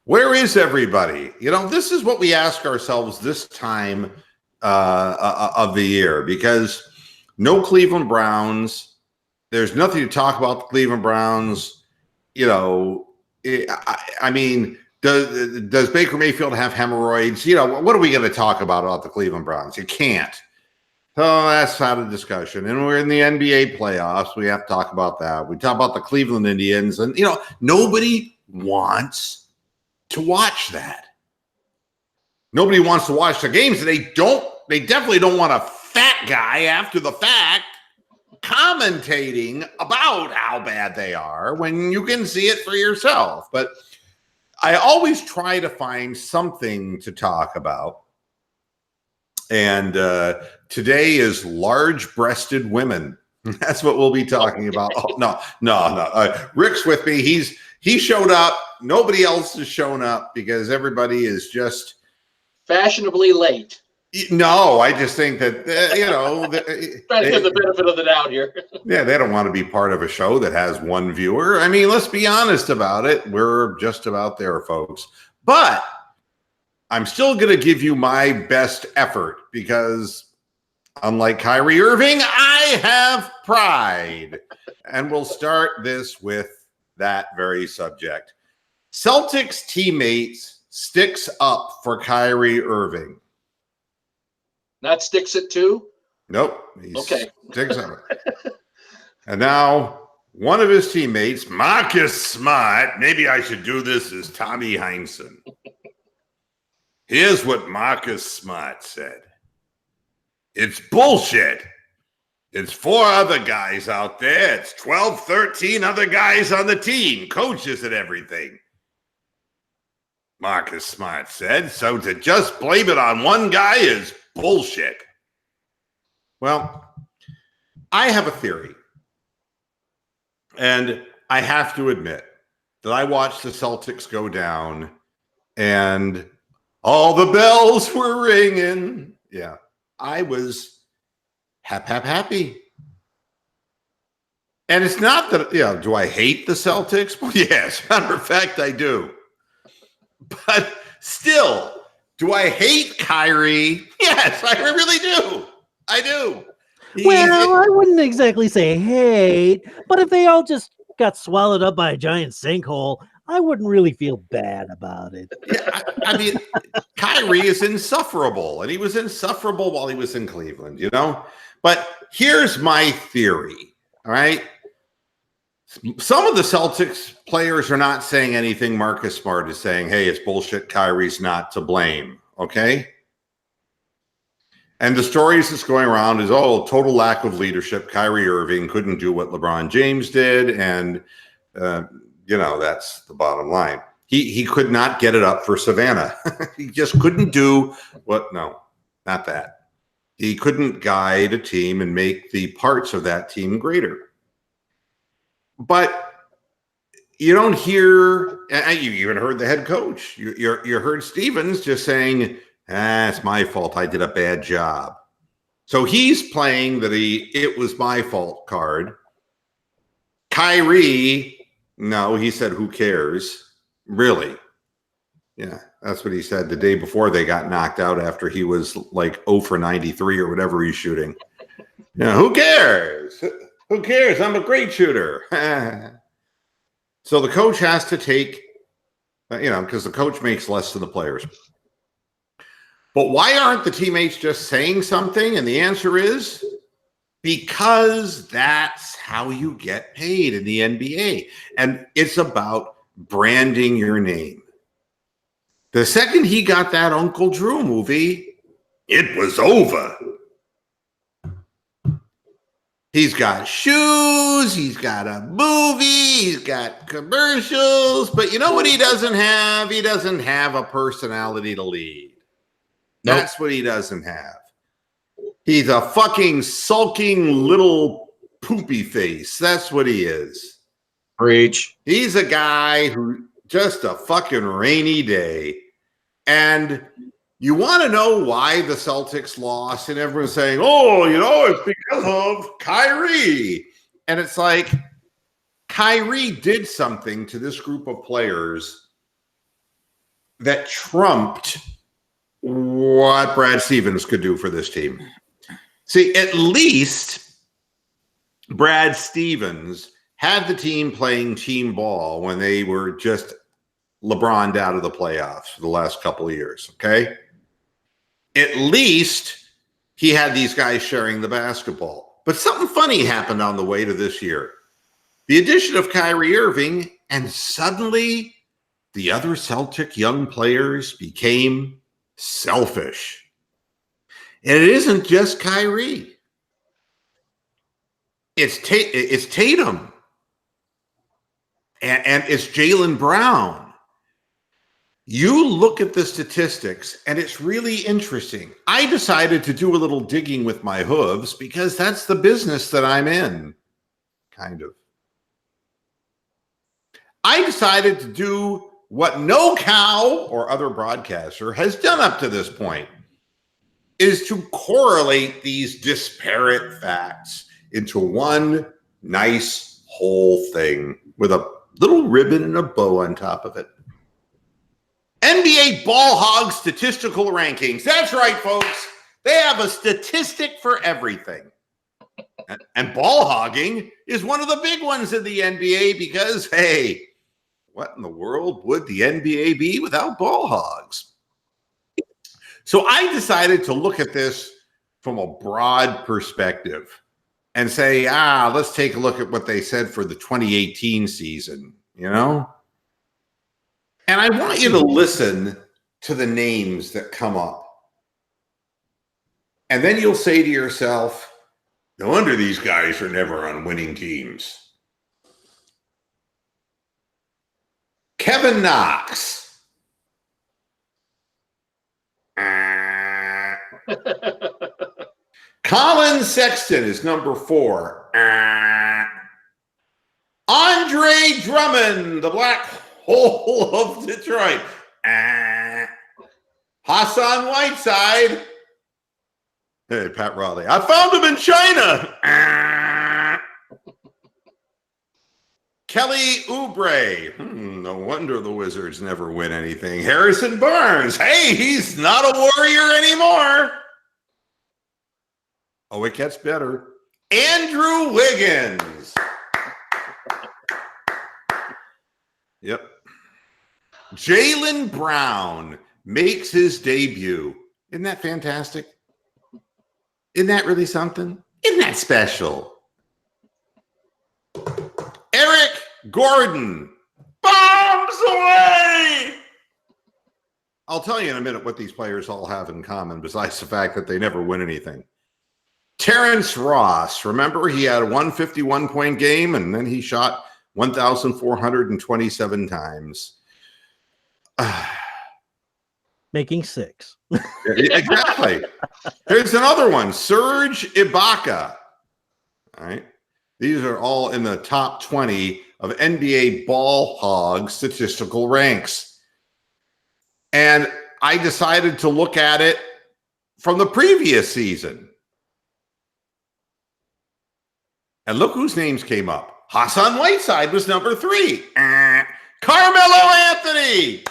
Where is everybody? This is what we ask ourselves this time of the year, because no Cleveland Browns. There's nothing to talk about the Cleveland Browns. I mean, does Baker Mayfield have hemorrhoids? What are we going to talk about the Cleveland Browns? You can't. So that's out of discussion. And we're in the NBA playoffs. We have to talk about that. We talk about the Cleveland Indians. And, nobody wants to watch that. Nobody wants to watch the games. They definitely don't want a fat guy after the fact commentating about how bad they are when you can see it for yourself. But I always try to find something to talk about. And today is large-breasted women. That's what we'll be talking about. Oh, no. Rick's with me. He showed up. Nobody else has shown up because everybody is just fashionably late. No, I just think that, trying to give the benefit of the doubt here. Yeah, they don't want to be part of a show that has one viewer. I mean, let's be honest about it. We're just about there, folks. But I'm still going to give you my best effort because, unlike Kyrie Irving, I have pride. And we'll start this with that very subject. Celtics teammates sticks up for Kyrie Irving. Not sticks it too? Nope. Okay. Sticks up. And now one of his teammates, Marcus Smart, maybe I should do this as Tommy Heinsohn. Here's what Marcus Smart said. It's bullshit. It's 4 other guys out there. It's 12, 13 other guys on the team, coaches and everything. Marcus Smart said, so to just blame it on one guy is bullshit. Well, I have a theory. And I have to admit that I watched the Celtics go down and all the bells were ringing. Yeah, I was happy. And it's not that, do I hate the Celtics? Well, yes, matter of fact, I do. But still, do I hate Kyrie? Yes, I really do. I do. Well, I wouldn't exactly say hate, but if they all just got swallowed up by a giant sinkhole, I wouldn't really feel bad about it. Yeah, I mean, Kyrie is insufferable, and he was insufferable while he was in Cleveland, But here's my theory, all right? Some of the Celtics players are not saying anything Marcus Smart is saying, hey, it's bullshit, Kyrie's not to blame, okay? And the stories that's going around is, total lack of leadership. Kyrie Irving couldn't do what LeBron James did, and, that's the bottom line. He could not get it up for Savannah. He just couldn't do not that. He couldn't guide a team and make the parts of that team greater. But you don't hear, and you even heard the head coach. You heard Stevens just saying, it's my fault. I did a bad job. So he's playing it was my fault card. Kyrie, no, he said, who cares? Really? Yeah, that's what he said the day before they got knocked out after he was like 0 for 93 or whatever he's shooting. Who cares? Who cares? I'm a great shooter. So the coach has to take, because the coach makes less than the players. But why aren't the teammates just saying something? And the answer is because that's how you get paid in the NBA. And it's about branding your name. The second he got that Uncle Drew movie, it was over. He's got shoes, he's got a movie, he's got commercials, but you know what he doesn't have? He doesn't have a personality to lead. Nope. That's what he doesn't have. He's a fucking sulking little poopy face. That's what he is. Preach. He's a guy who just a fucking rainy day. And you want to know why the Celtics lost, and everyone's saying, it's because of Kyrie. And it's like, Kyrie did something to this group of players that trumped what Brad Stevens could do for this team. See, at least Brad Stevens had the team playing team ball when they were just LeBron'd out of the playoffs for the last couple of years, okay? At least he had these guys sharing the basketball. But something funny happened on the way to this year. The addition of Kyrie Irving, and suddenly the other Celtic young players became selfish. And it isn't just Kyrie. It's Tatum. And it's Jaylen Brown. You look at the statistics, and it's really interesting. I decided to do a little digging with my hooves because that's the business that I'm in, kind of. I decided to do what no cow or other broadcaster has done up to this point, is to correlate these disparate facts into one nice whole thing with a little ribbon and a bow on top of it. NBA ball hog statistical rankings. That's right, folks. They have a statistic for everything. And ball hogging is one of the big ones in the NBA because, hey, what in the world would the NBA be without ball hogs? So I decided to look at this from a broad perspective and say, let's take a look at what they said for the 2018 season, you know? And I want you to listen to the names that come up. And then you'll say to yourself, no wonder these guys are never on winning teams. Kevin Knox. Colin Sexton is number 4. Andre Drummond, the black hole of Detroit. Hassan Whiteside. Hey, Pat Riley. I found him in China. Kelly Oubre. No wonder the Wizards never win anything. Harrison Barnes. Hey, he's not a Warrior anymore. Oh, it gets better. Andrew Wiggins. Yep. Jaylen Brown makes his debut. Isn't that fantastic? Isn't that really something? Isn't that special? Eric Gordon. Bombs away! I'll tell you in a minute what these players all have in common besides the fact that they never win anything. Terrence Ross. Remember, he had a 151-point game, and then he shot 1,427 times. Making 6. Exactly. Here's another one, Serge Ibaka. All right. These are all in the top 20 of NBA ball hog statistical ranks. And I decided to look at it from the previous season. And look whose names came up. Hassan Whiteside was number 3. Carmelo Anthony.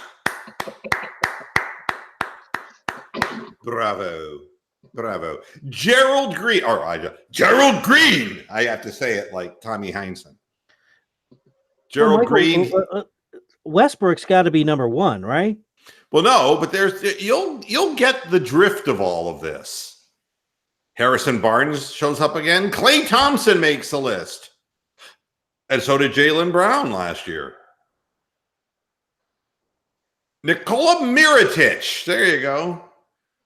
Bravo. Bravo. Gerald Green. Gerald Green. I have to say it like Tommy Heinsohn. Gerald Green. Westbrook's got to be number 1, right? Well, no, but you'll get the drift of all of this. Harrison Barnes shows up again. Klay Thompson makes the list. And so did Jaylen Brown last year. Nikola Mirotic. There you go.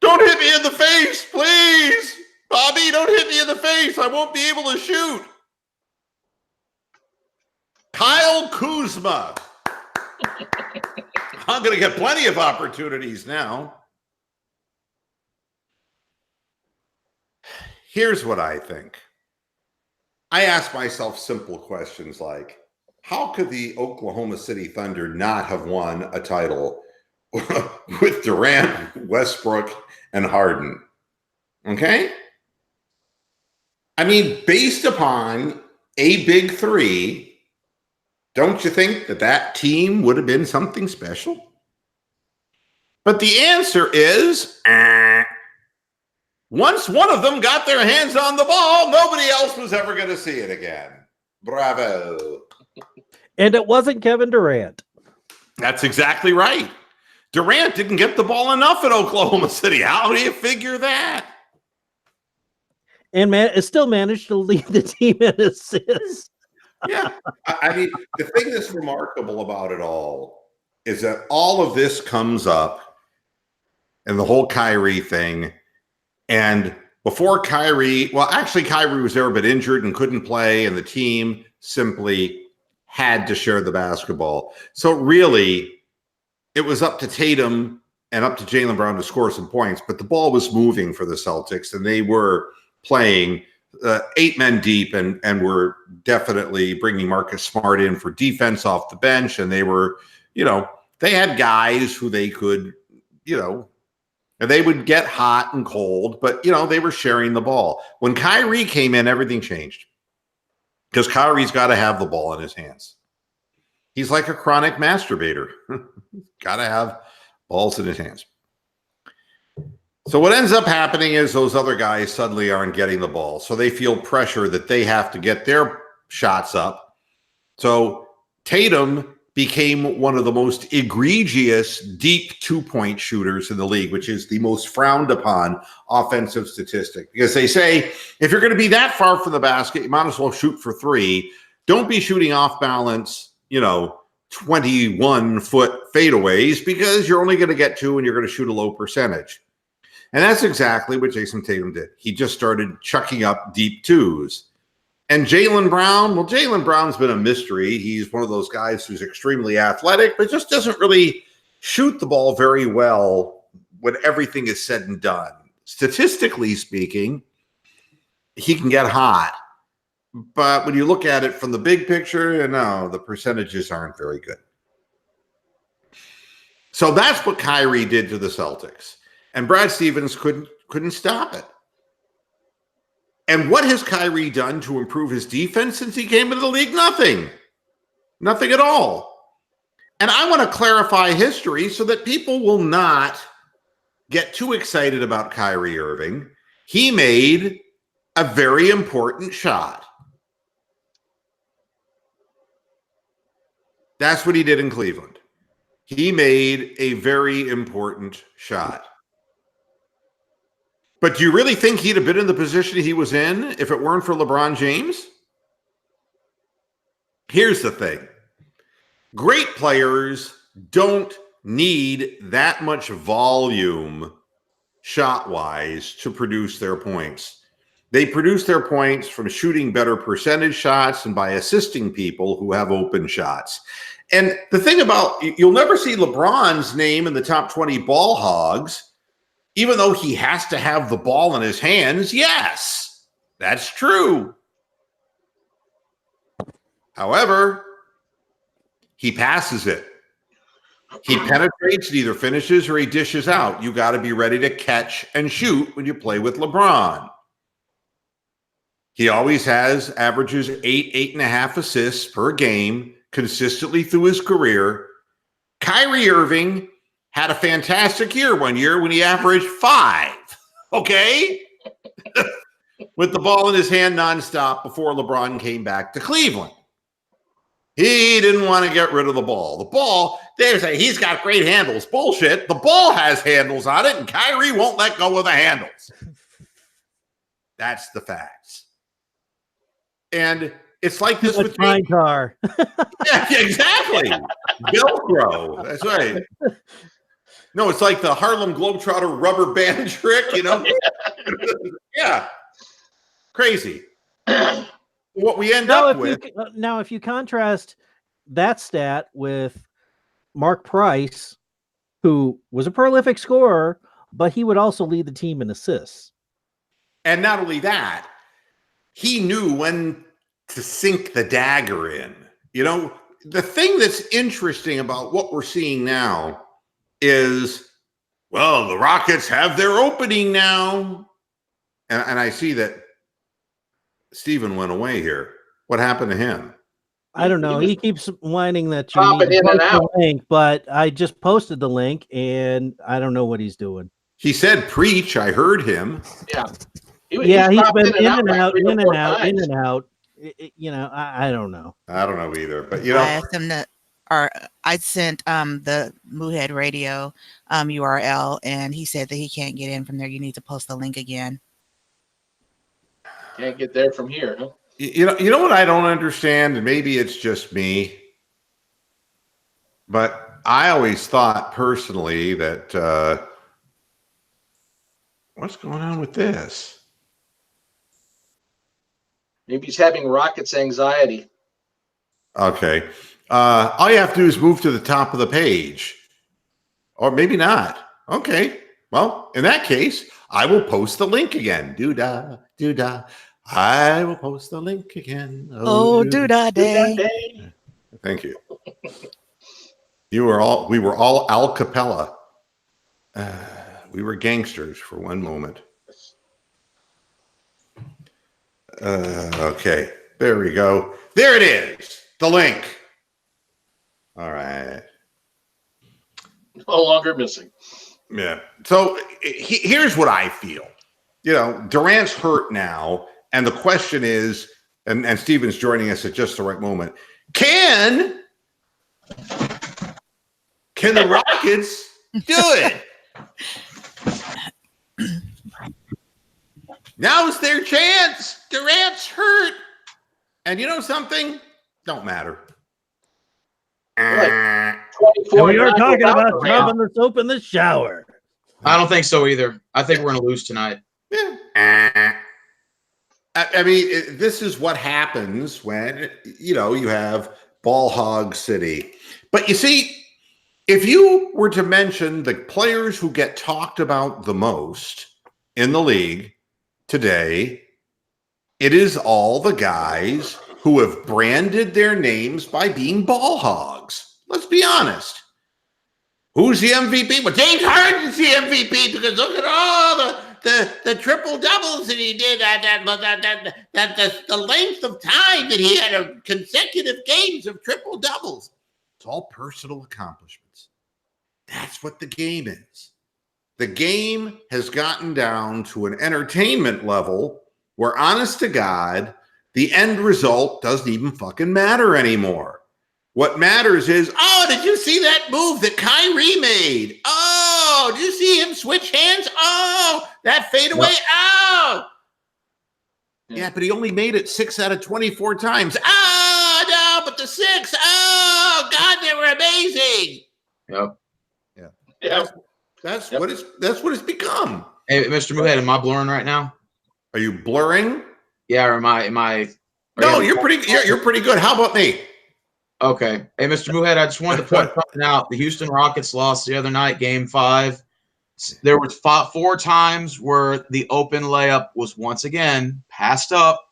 Don't hit me in the face, please. Bobby, don't hit me in the face. I won't be able to shoot. Kyle Kuzma. I'm going to get plenty of opportunities now. Here's what I think. I ask myself simple questions like, how could the Oklahoma City Thunder not have won a title with Durant, Westbrook, and Harden? Okay? I mean, based upon a big 3, don't you think that team would have been something special? But the answer is, once one of them got their hands on the ball, nobody else was ever going to see it again. Bravo. And it wasn't Kevin Durant. That's exactly right. Durant didn't get the ball enough at Oklahoma City. How do you figure that? And it still managed to lead the team in assists. Yeah. I mean, the thing that's remarkable about it all is that all of this comes up and the whole Kyrie thing. And before Kyrie, well, actually, Kyrie was there but injured and couldn't play, and the team simply had to share the basketball. So really, it was up to Tatum and up to Jaylen Brown to score some points, but the ball was moving for the Celtics, and they were playing 8 men deep and were definitely bringing Marcus Smart in for defense off the bench. And they were, they had guys who they could, and they would get hot and cold, but, they were sharing the ball. When Kyrie came in, everything changed because Kyrie's got to have the ball in his hands. He's like a chronic masturbator. Got to have balls in his hands. So what ends up happening is those other guys suddenly aren't getting the ball. So they feel pressure that they have to get their shots up. So Tatum became one of the most egregious deep 2-point shooters in the league, which is the most frowned upon offensive statistic. Because they say, if you're going to be that far from the basket, you might as well shoot for 3. Don't be shooting off balance, 21-foot fadeaways, because you're only going to get 2 and you're going to shoot a low percentage. And that's exactly what Jason Tatum did. He just started chucking up deep 2s. And Jaylen Brown's been a mystery. He's one of those guys who's extremely athletic, but just doesn't really shoot the ball very well when everything is said and done. Statistically speaking, he can get hot. But when you look at it from the big picture, no, the percentages aren't very good. So that's what Kyrie did to the Celtics. And Brad Stevens couldn't stop it. And what has Kyrie done to improve his defense since he came into the league? Nothing. Nothing at all. And I want to clarify history so that people will not get too excited about Kyrie Irving. He made a very important shot. That's what he did in Cleveland. He made a very important shot. But do you really think he'd have been in the position he was in if it weren't for LeBron James? Here's the thing. Great players don't need that much volume shot-wise to produce their points. They produce their points from shooting better percentage shots and by assisting people who have open shots. And the thing about, you'll never see LeBron's name in the top 20 ball hogs, even though he has to have the ball in his hands. Yes, that's true. However, he passes it. He penetrates, and either finishes or he dishes out. You got to be ready to catch and shoot when you play with LeBron. He always averages 8.5 assists per game consistently through his career. Kyrie Irving had a fantastic year one year when he averaged 5, okay? With the ball in his hand nonstop before LeBron came back to Cleveland. He didn't want to get rid of the ball. The ball, they say he's got great handles. Bullshit. The ball has handles on it, and Kyrie won't let go of the handles. That's the facts. And it's like this with my car. Yeah, exactly. Velcro. That's right. No, it's like the Harlem Globetrotter rubber band trick, Yeah. Crazy. What we end up with. Now, if you contrast that stat with Mark Price, who was a prolific scorer, but he would also lead the team in assists. And not only that, he knew when to sink the dagger in. The thing that's interesting about what we're seeing now is, well, the Rockets have their opening now. And I see that Steven went away here. What happened to him? I don't know. He was He keeps whining that you popping need to in and post out. the link, but I just posted the link and I don't know what he's doing. He said preach. I heard him. Yeah. Yeah, he's popped been in and like out, 3 or in 4 and out, in times. and out. I don't know. I don't know either, but I asked him to, or I sent the Moohead Radio URL, and he said that he can't get in from there. You need to post the link again. Can't get there from here, huh? you know what I don't understand, and maybe it's just me, but I always thought personally that what's going on with this? Maybe he's having Rockets anxiety. Okay. All you have to do is move to the top of the page. Or maybe not. Okay. Well, in that case, I will post the link again. Doo-dah, doo-dah. I will post the link again. Oh, doo-dah day. Thank you. We were all a cappella. We were gangsters for one moment. Okay. There we go. There it is. The link. All right. No longer missing. Yeah. So here's what I feel. Durant's hurt now, and the question is, and Steven's joining us at just the right moment. Can the Rockets do it? Now is their chance. Durant's hurt. And you know something? Don't matter. Right. And we are talking about rubbing the soap in the shower. I don't think so either. I think we're going to lose tonight. Yeah. I mean, this is what happens when, you have ball hog city. But you see, if you were to mention the players who get talked about the most in the league today, it is all the guys who have branded their names by being ball hogs. Let's be honest. Who's the MVP? Well, James Harden's the MVP because look at all the triple doubles that he did. The length of time that he had consecutive games of triple doubles. It's all personal accomplishments. That's what the game is. The game has gotten down to an entertainment level where, honest to God, the end result doesn't even fucking matter anymore. What matters is, oh, did you see that move that Kyrie made? Oh, did you see him switch hands? Oh, that fadeaway. Yep. Oh. Yeah, but he only made it 6 out of 24 times. Oh, no, but the 6. Oh, God, they were amazing. Yep. Yeah. That's what it's become. Hey, Mr. Moohead, am I blurring right now? Are you blurring? Yeah, or am I? No, you're pretty good. How about me? Okay. Hey, Mr. Moohead, I just wanted to point something out. The Houston Rockets lost the other night, Game 5. There was 4 times where the open layup was once again passed up.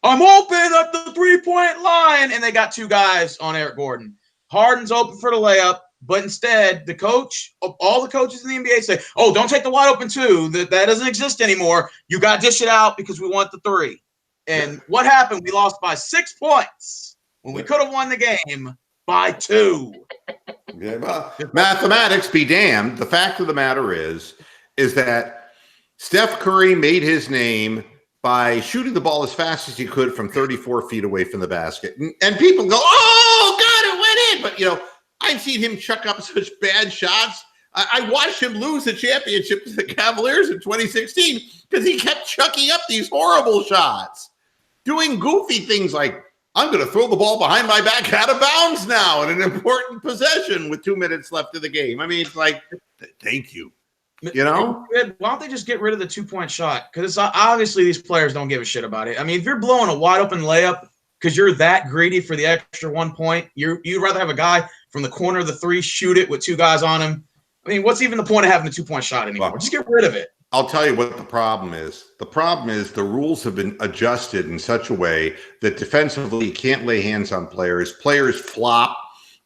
I'm open at the 3-point line, and they got 2 guys on Eric Gordon. Harden's open for the layup, but instead, the coach, all the coaches in the NBA say, "Oh, don't take the wide open 2. That doesn't exist anymore. You got to dish it out because we want the 3." And what happened? We lost by 6 points. When we could have won the game by 2. Yeah, well, mathematics be damned. The fact of the matter is that Steph Curry made his name by shooting the ball as fast as he could from 34 feet away from the basket. And people go, oh, God, it went in. But, I've seen him chuck up such bad shots. I watched him lose the championship to the Cavaliers in 2016 because he kept chucking up these horrible shots, doing goofy things like, I'm going to throw the ball behind my back out of bounds now in an important possession with 2 minutes left of the game. I mean, it's like, thank you. Why don't they just get rid of the 2-point shot? Because obviously these players don't give a shit about it. I mean, if you're blowing a wide open layup because you're that greedy for the extra 1 point, you'd rather have a guy from the corner of the 3 shoot it with 2 guys on him. I mean, what's even the point of having a 2-point shot anymore? Just get rid of it. I'll tell you what the problem is. The problem is the rules have been adjusted in such a way that defensively you can't lay hands on players. Players flop,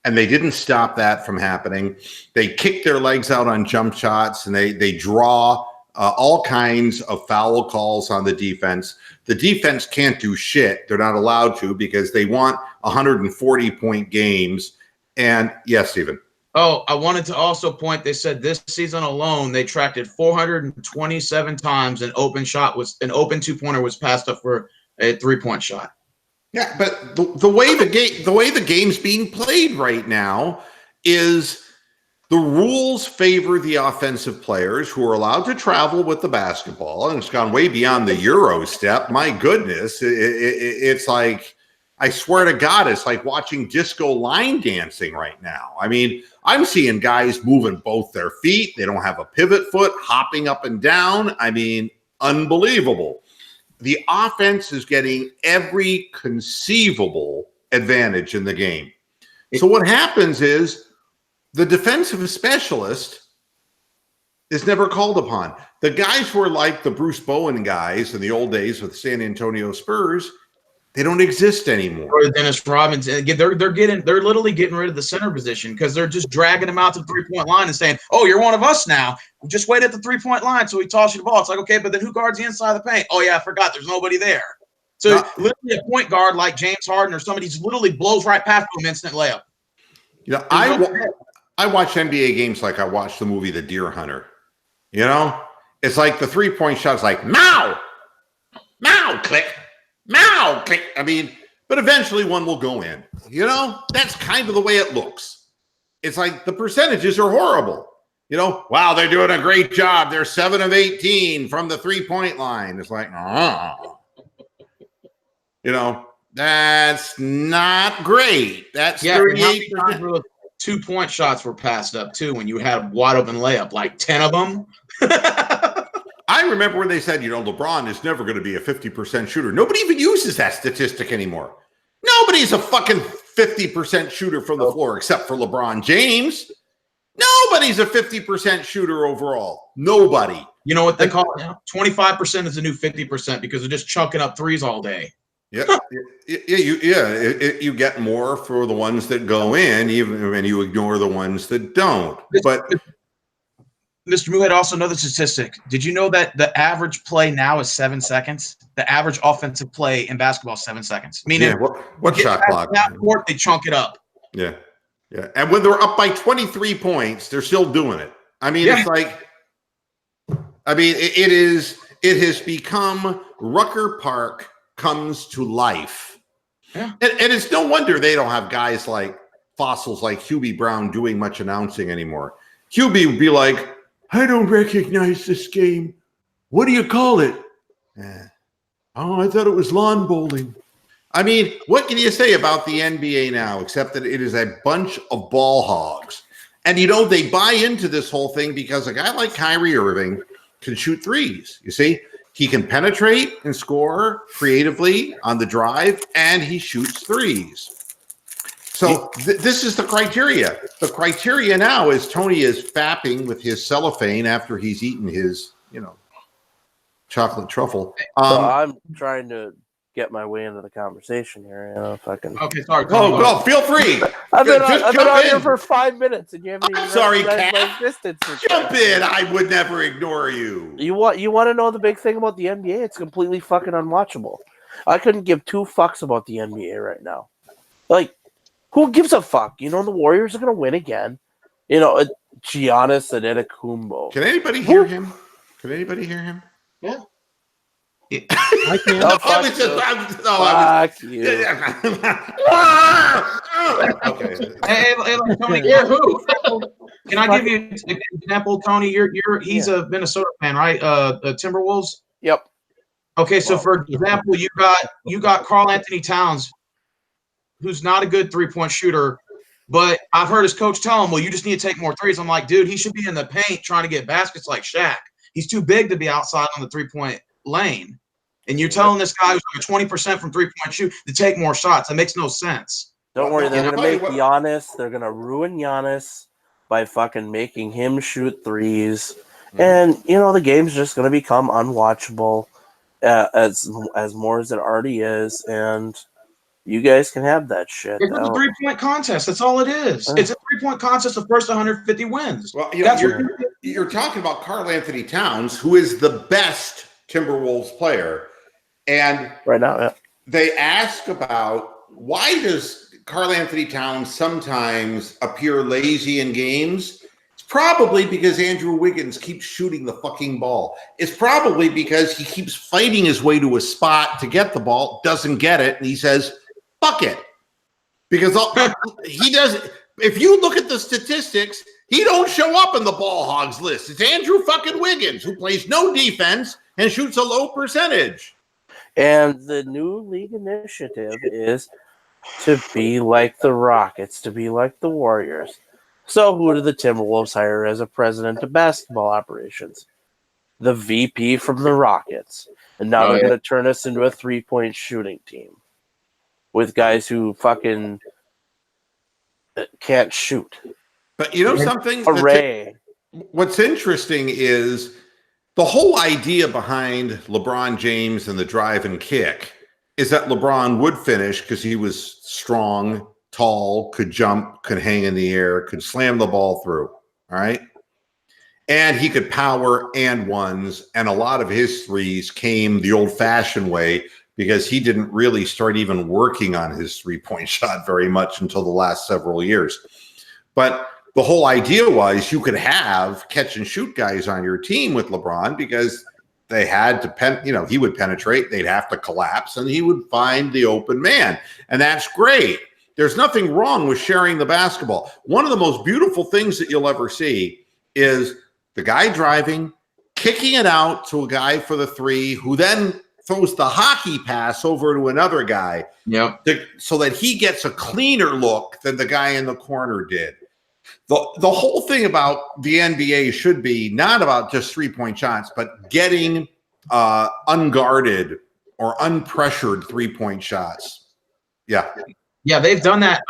and they didn't stop that from happening. They kick their legs out on jump shots, and they draw all kinds of foul calls on the defense. The defense can't do shit. They're not allowed to because they want 140-point games. And yes, Stephen. Oh, I wanted to also point, they said this season alone, they tracked it 427 times an open two-pointer was passed up for a 3-point shot. Yeah, but the way the game's being played right now is the rules favor the offensive players who are allowed to travel with the basketball, and it's gone way beyond the Euro step. My goodness, it's like, I swear to God, it's like watching disco line dancing right now. I mean, I'm seeing guys moving both their feet. They don't have a pivot foot, hopping up and down. I mean, unbelievable. The offense is getting every conceivable advantage in the game. So what happens is the defensive specialist is never called upon. The guys who are like the Bruce Bowen guys in the old days with San Antonio Spurs, they don't exist anymore. Or Dennis Robbins, they're literally getting rid of the center position because they're just dragging him out to the 3-point line and saying, "Oh, you're one of us now. Just wait at the 3-point line so we toss you the ball." It's like, okay, but then who guards the inside of the paint? Oh yeah, I forgot. There's nobody there. So literally a point guard like James Harden or somebody just literally blows right past him, instant layup. You know, I watch NBA games like I watch the movie The Deer Hunter. You know, it's like the 3-point shot's like mow, click. Now, I mean, but eventually one will go in. You know, that's kind of the way it looks. It's like the percentages are horrible. You know, wow, they're doing a great job. They're 7 of 18 from the 3-point line. It's like, you know, that's not great. That's 38%. 2-point shots were passed up too when you had a wide open layup, like 10 of them. I remember when they said, you know, LeBron is never going to be a 50% shooter. Nobody even uses that statistic anymore. Nobody's a fucking 50% shooter from the floor except for LeBron James. Nobody's a 50% shooter overall. Nobody. You know what they call it now? 25% is the new 50% because they're just chunking up threes all day. Yeah, you get more for the ones that go in, even when you ignore the ones that don't. But Mr. Muhead, also another statistic. Did you know that the average play now is 7 seconds? The average offensive play in basketball is 7 seconds. Meaning, what shot clock? That court, they chunk it up. Yeah. And when they're up by 23 points, they're still doing it. I mean, It's like, I mean, it has become Rucker Park comes to life. Yeah. And it's no wonder they don't have guys like fossils like Hubie Brown doing much announcing anymore. Hubie would be like, I don't recognize this game. What do you call it? Oh, I thought it was lawn bowling. I mean, what can you say about the NBA now, except that it is a bunch of ball hogs? And, you know, they buy into this whole thing because a guy like Kyrie Irving can shoot threes. You see, he can penetrate and score creatively on the drive, and he shoots threes. So this is the criteria. The criteria now is Tony is fapping with his cellophane after he's eaten his, you know, chocolate truffle. So I'm trying to get my way into the conversation here. You know, if I can. Okay, sorry. Go. Feel free. I've been on here for 5 minutes, and you haven't even. Sorry, recognized Cat. my existence for Jump in. I would never ignore you. You want to know the big thing about the NBA? It's completely fucking unwatchable. I couldn't give 2 fucks about the NBA right now. Like, who gives a fuck? You know, the Warriors are going to win again. You know, Giannis Antetokounmpo. Can anybody hear him? Yeah. I can't. Oh, fuck you. Okay. Hey, Tony, who? Can I give you an example, Tony? He's a Minnesota fan, right? The Timberwolves. Yep. Okay, so for example, you got Karl Anthony Towns, who's not a good 3-point shooter, but I've heard his coach tell him, well, you just need to take more threes. I'm like, dude, he should be in the paint trying to get baskets like Shaq. He's too big to be outside on the 3-point lane. And you're telling this guy who's like 20% from 3-point shoot to take more shots. That makes no sense. Don't worry, they're going to make Giannis. They're going to ruin Giannis by fucking making him shoot threes. And, you know, the game's just going to become unwatchable as more as it already is. And You guys can have that shit. It's a 3-point contest. That's all it is. It's a 3-point contest of first 150 wins. Well, you know, you're talking about Karl Anthony Towns, who is the best Timberwolves player. And right now, yeah. They ask about why does Karl Anthony Towns sometimes appear lazy in games? It's probably because Andrew Wiggins keeps shooting the fucking ball. It's probably because he keeps fighting his way to a spot to get the ball, doesn't get it, and he says, fuck it. Because he does. If you look at the statistics, he don't show up in the ball hogs list. It's Andrew fucking Wiggins, who plays no defense and shoots a low percentage. And the new league initiative is to be like the Rockets, to be like the Warriors. So who did the Timberwolves hire as a president of basketball operations? The VP from the Rockets. And now they're going to turn us into a 3-point shooting team with guys who fucking can't shoot. But you know something? Hooray. What's interesting is the whole idea behind LeBron James and the drive and kick is that LeBron would finish because he was strong, tall, could jump, could hang in the air, could slam the ball through. All right. And he could power and ones. And a lot of his threes came the old fashioned way because he didn't really start even working on his 3-point shot very much until the last several years. But the whole idea was you could have catch and shoot guys on your team with LeBron because they had to, he would penetrate, they'd have to collapse, and he would find the open man. And that's great. There's nothing wrong with sharing the basketball. One of the most beautiful things that you'll ever see is the guy driving, kicking it out to a guy for the three, who then throws the hockey pass over to another guy so that he gets a cleaner look than the guy in the corner did. The whole thing about the NBA should be not about just 3-point shots, but getting unguarded or unpressured 3-point shots. Yeah. Yeah, they've done that.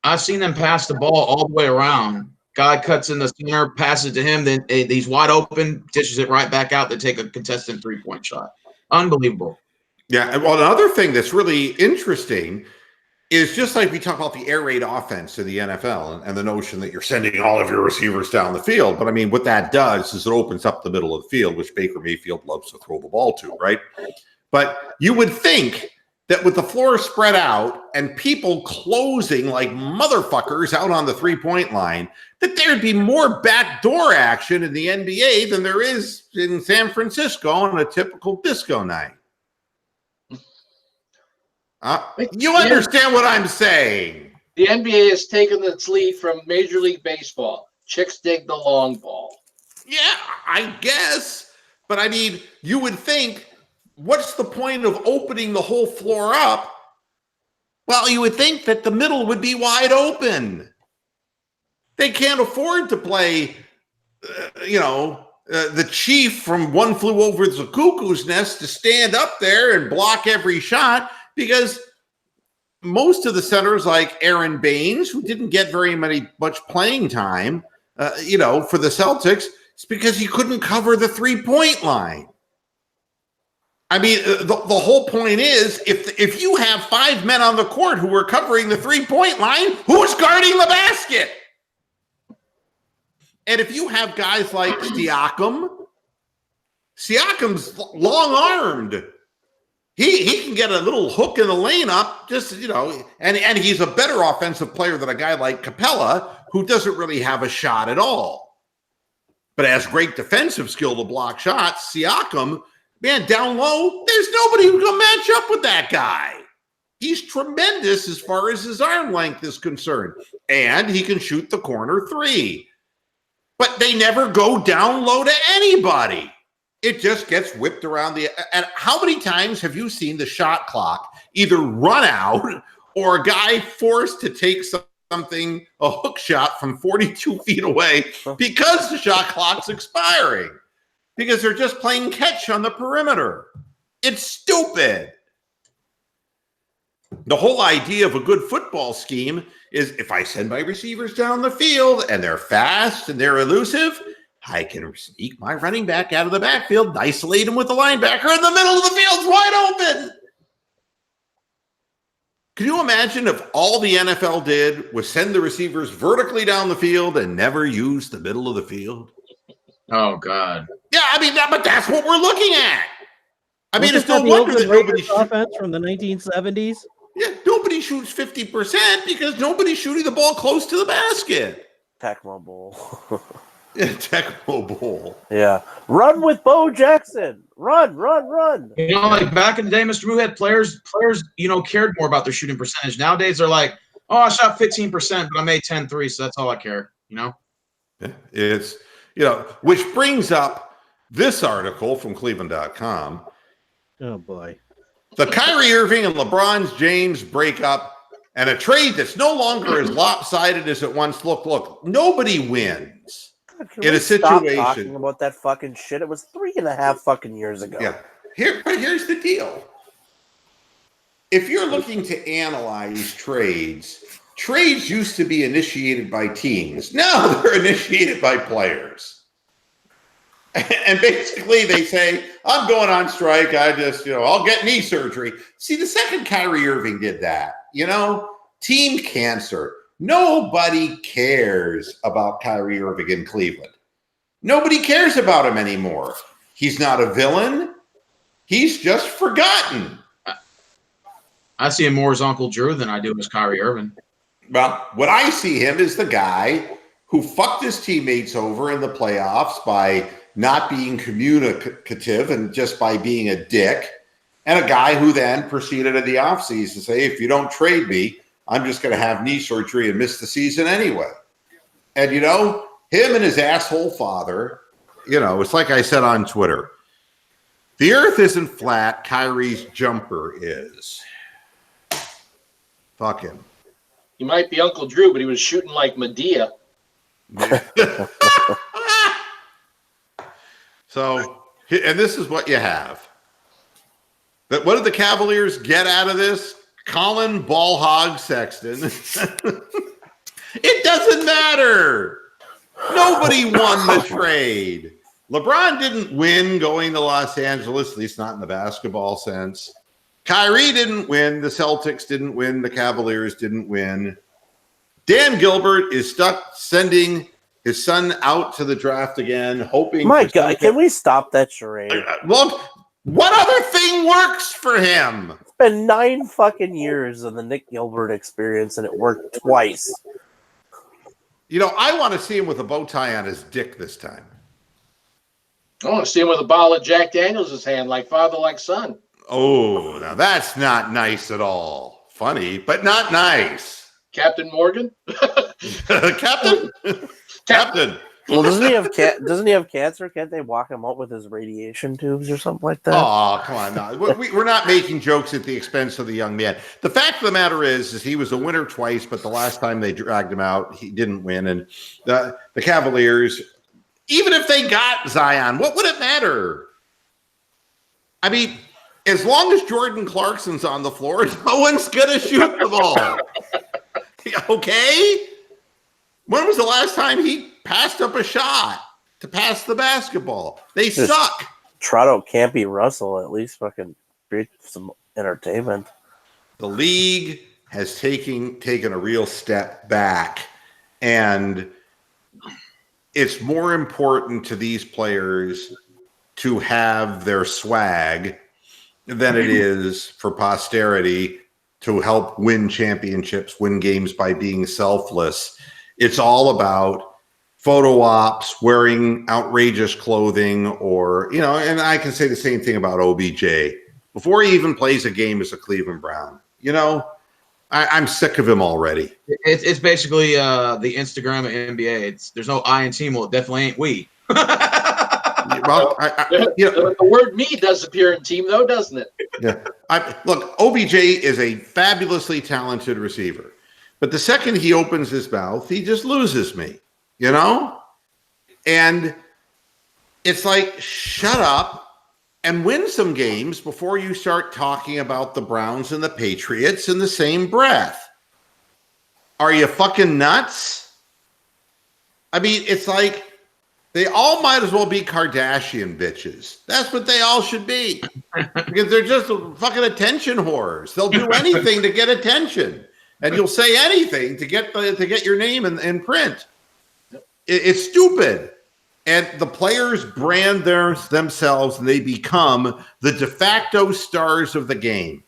I've seen them pass the ball all the way around. Guy cuts in the center, passes to him, then he's wide open, dishes it right back out to take a contested 3-point shot. Unbelievable. Yeah. Well, another thing that's really interesting is just like we talk about the air raid offense in the NFL and the notion that you're sending all of your receivers down the field. But I mean, what that does is it opens up the middle of the field, which Baker Mayfield loves to throw the ball to, right? But you would think that with the floor spread out and people closing like motherfuckers out on the 3-point line, that there'd be more backdoor action in the NBA than there is in San Francisco on a typical disco night. You understand what I'm saying? The NBA has taken its lead from Major League Baseball. Chicks dig the long ball. Yeah, I guess. But I mean, you would think, what's the point of opening the whole floor up? Well, you would think that the middle would be wide open. They can't afford to play, the chief from One Flew Over the Cuckoo's Nest to stand up there and block every shot, because most of the centers like Aaron Baines, who didn't get very much playing time, for the Celtics, it's because he couldn't cover the 3-point line. I mean, the whole point is, if you have 5 men on the court who are covering the 3-point line, who's guarding the basket? And if you have guys like Siakam's long-armed. He can get a little hook in the lane up, and he's a better offensive player than a guy like Capella, who doesn't really have a shot at all, but has great defensive skill to block shots. Siakam, man, down low, there's nobody who can match up with that guy. He's tremendous as far as his arm length is concerned, and he can shoot the corner 3. But they never go down low to anybody. It just gets whipped around and how many times have you seen the shot clock either run out or a guy forced to take something, a hook shot from 42 feet away because the shot clock's expiring? Because they're just playing catch on the perimeter. It's stupid. The whole idea of a good football scheme is if I send my receivers down the field and they're fast and they're elusive, I can sneak my running back out of the backfield, isolate him with the linebacker, in the middle of the field's wide open. Could you imagine if all the NFL did was send the receivers vertically down the field and never use the middle of the field? Oh God. Yeah, I mean, but that's what we're looking at. I mean, Wasn't it's no that the wonder that Oakland nobody Raiders offense from the 1970s. Yeah, nobody shoots 50% because nobody's shooting the ball close to the basket. Tecmo Bowl. Yeah, Tecmo Bowl. Yeah. Run with Bo Jackson. Run. You know, like back in the day, Mr. Moohead, players, cared more about their shooting percentage. Nowadays, they're like, oh, I shot 15%, but I made 10 threes, so that's all I care, Yeah, it's, which brings up this article from Cleveland.com. Oh boy. The Kyrie Irving and LeBron James breakup and a trade that's no longer as lopsided as it once looked. Look, nobody wins in a Stop situation. talking about that fucking shit. It was 3.5 fucking years ago. Yeah. But here's the deal. If you're looking to analyze trades used to be initiated by teams. Now they're initiated by players. And basically they say, I'm going on strike. I just, I'll get knee surgery. See, the second Kyrie Irving did that, team cancer. Nobody cares about Kyrie Irving in Cleveland. Nobody cares about him anymore. He's not a villain. He's just forgotten. I see him more as Uncle Drew than I do as Kyrie Irving. Well, what I see him is the guy who fucked his teammates over in the playoffs by not being communicative and just by being a dick, and a guy who then proceeded in the offseason to say, if you don't trade me, I'm just going to have knee surgery and miss the season anyway. And, him and his asshole father, it's like I said on Twitter, the earth isn't flat, Kyrie's jumper is. Fuck him. He might be Uncle Drew, but he was shooting like Medea. So, and this is what you have. But what did the Cavaliers get out of this? Colin Ball Hog Sexton. It doesn't matter. Nobody won the trade. LeBron didn't win going to Los Angeles, at least not in the basketball sense. Kyrie didn't win. The Celtics didn't win. The Cavaliers didn't win. Dan Gilbert is stuck sending his son out to the draft again, hoping. My God, can we stop that charade? Look, what other thing works for him? It's been 9 fucking years of the Nick Gilbert experience, and it worked twice. I want to see him with a bow tie on his dick this time. I want to see him with a bottle of Jack Daniels in his hand, like father, like son. Oh, now that's not nice at all. Funny, but not nice. Captain Morgan? Captain? Captain. Well, doesn't he have cancer? Can't they walk him out with his radiation tubes or something like that? Oh, come on. No. We're not making jokes at the expense of the young man. The fact of the matter is he was a winner twice, but the last time they dragged him out, he didn't win. And the Cavaliers, even if they got Zion, what would it matter? I mean, as long as Jordan Clarkson's on the floor, no one's going to shoot the ball. Okay? When was the last time he passed up a shot to pass the basketball? They suck. Trot out Campy Russell, at least fucking create some entertainment. The league has taken a real step back, and it's more important to these players to have their swag than it is for posterity to help win championships, win games by being selfless. It's all about photo ops, wearing outrageous clothing, or, and I can say the same thing about OBJ. Before he even plays a game as a Cleveland Brown, I'm sick of him already. It's basically the Instagram of NBA. There's no I in team. Well, it definitely ain't we. Well, the word "me" does appear in team, though, doesn't it? Yeah. Look, OBJ is a fabulously talented receiver, but the second he opens his mouth, he just loses me. And it's like, shut up and win some games before you start talking about the Browns and the Patriots in the same breath. Are you fucking nuts? I mean, it's like They all might as well be Kardashian bitches. That's what they all should be. Because they're just fucking attention whores. They'll do anything to get attention. And you'll say anything to get your name in print. It's stupid. And the players brand themselves and they become the de facto stars of the game.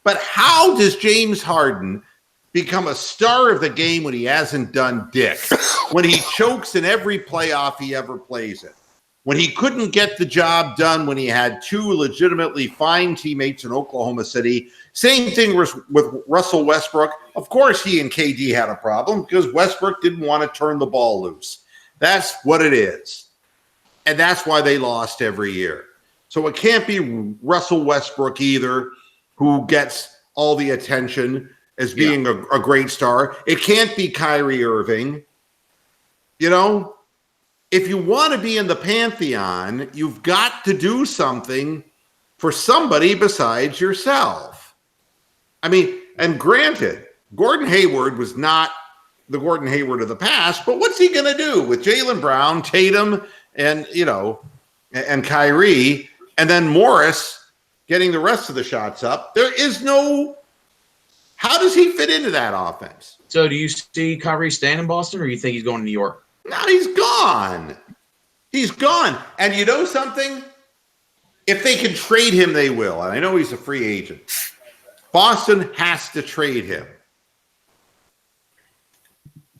But how does James Harden become a star of the game when he hasn't done dick? When he chokes in every playoff he ever plays in? When he couldn't get the job done when he had two legitimately fine teammates in Oklahoma City? Same thing with Russell Westbrook. Of course he and KD had a problem because Westbrook didn't want to turn the ball loose. That's what it is. And that's why they lost every year. So it can't be Russell Westbrook either, who gets all the attention as being a great star. It can't be Kyrie Irving. You know, if you want to be in the pantheon, you've got to do something for somebody besides yourself. I mean, and granted, Gordon Hayward was not the Gordon Hayward of the past, but what's he going to do with Jaylen Brown, Tatum, and, you know, and Kyrie, and then Morris getting the rest of the shots up? There is no, how does he fit into that offense? So do you see Kyrie staying in Boston, or do you think he's going to New York? No, he's gone. He's gone. And you know something? If they can trade him, they will. And I know he's a free agent. Boston has to trade him.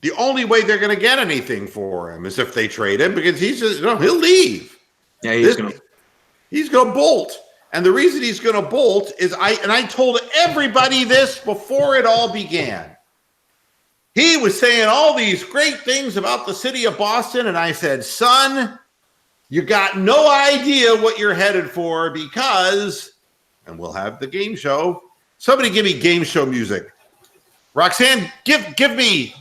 The only way they're going to get anything for him is if they trade him, because he's just, he'll leave. Yeah, he's going to bolt. And the reason he's going to bolt is I told everybody this before it all began. He was saying all these great things about the city of Boston, and I said, son, you got no idea what you're headed for because, and we'll have the game show. Somebody give me game show music. Roxanne, give me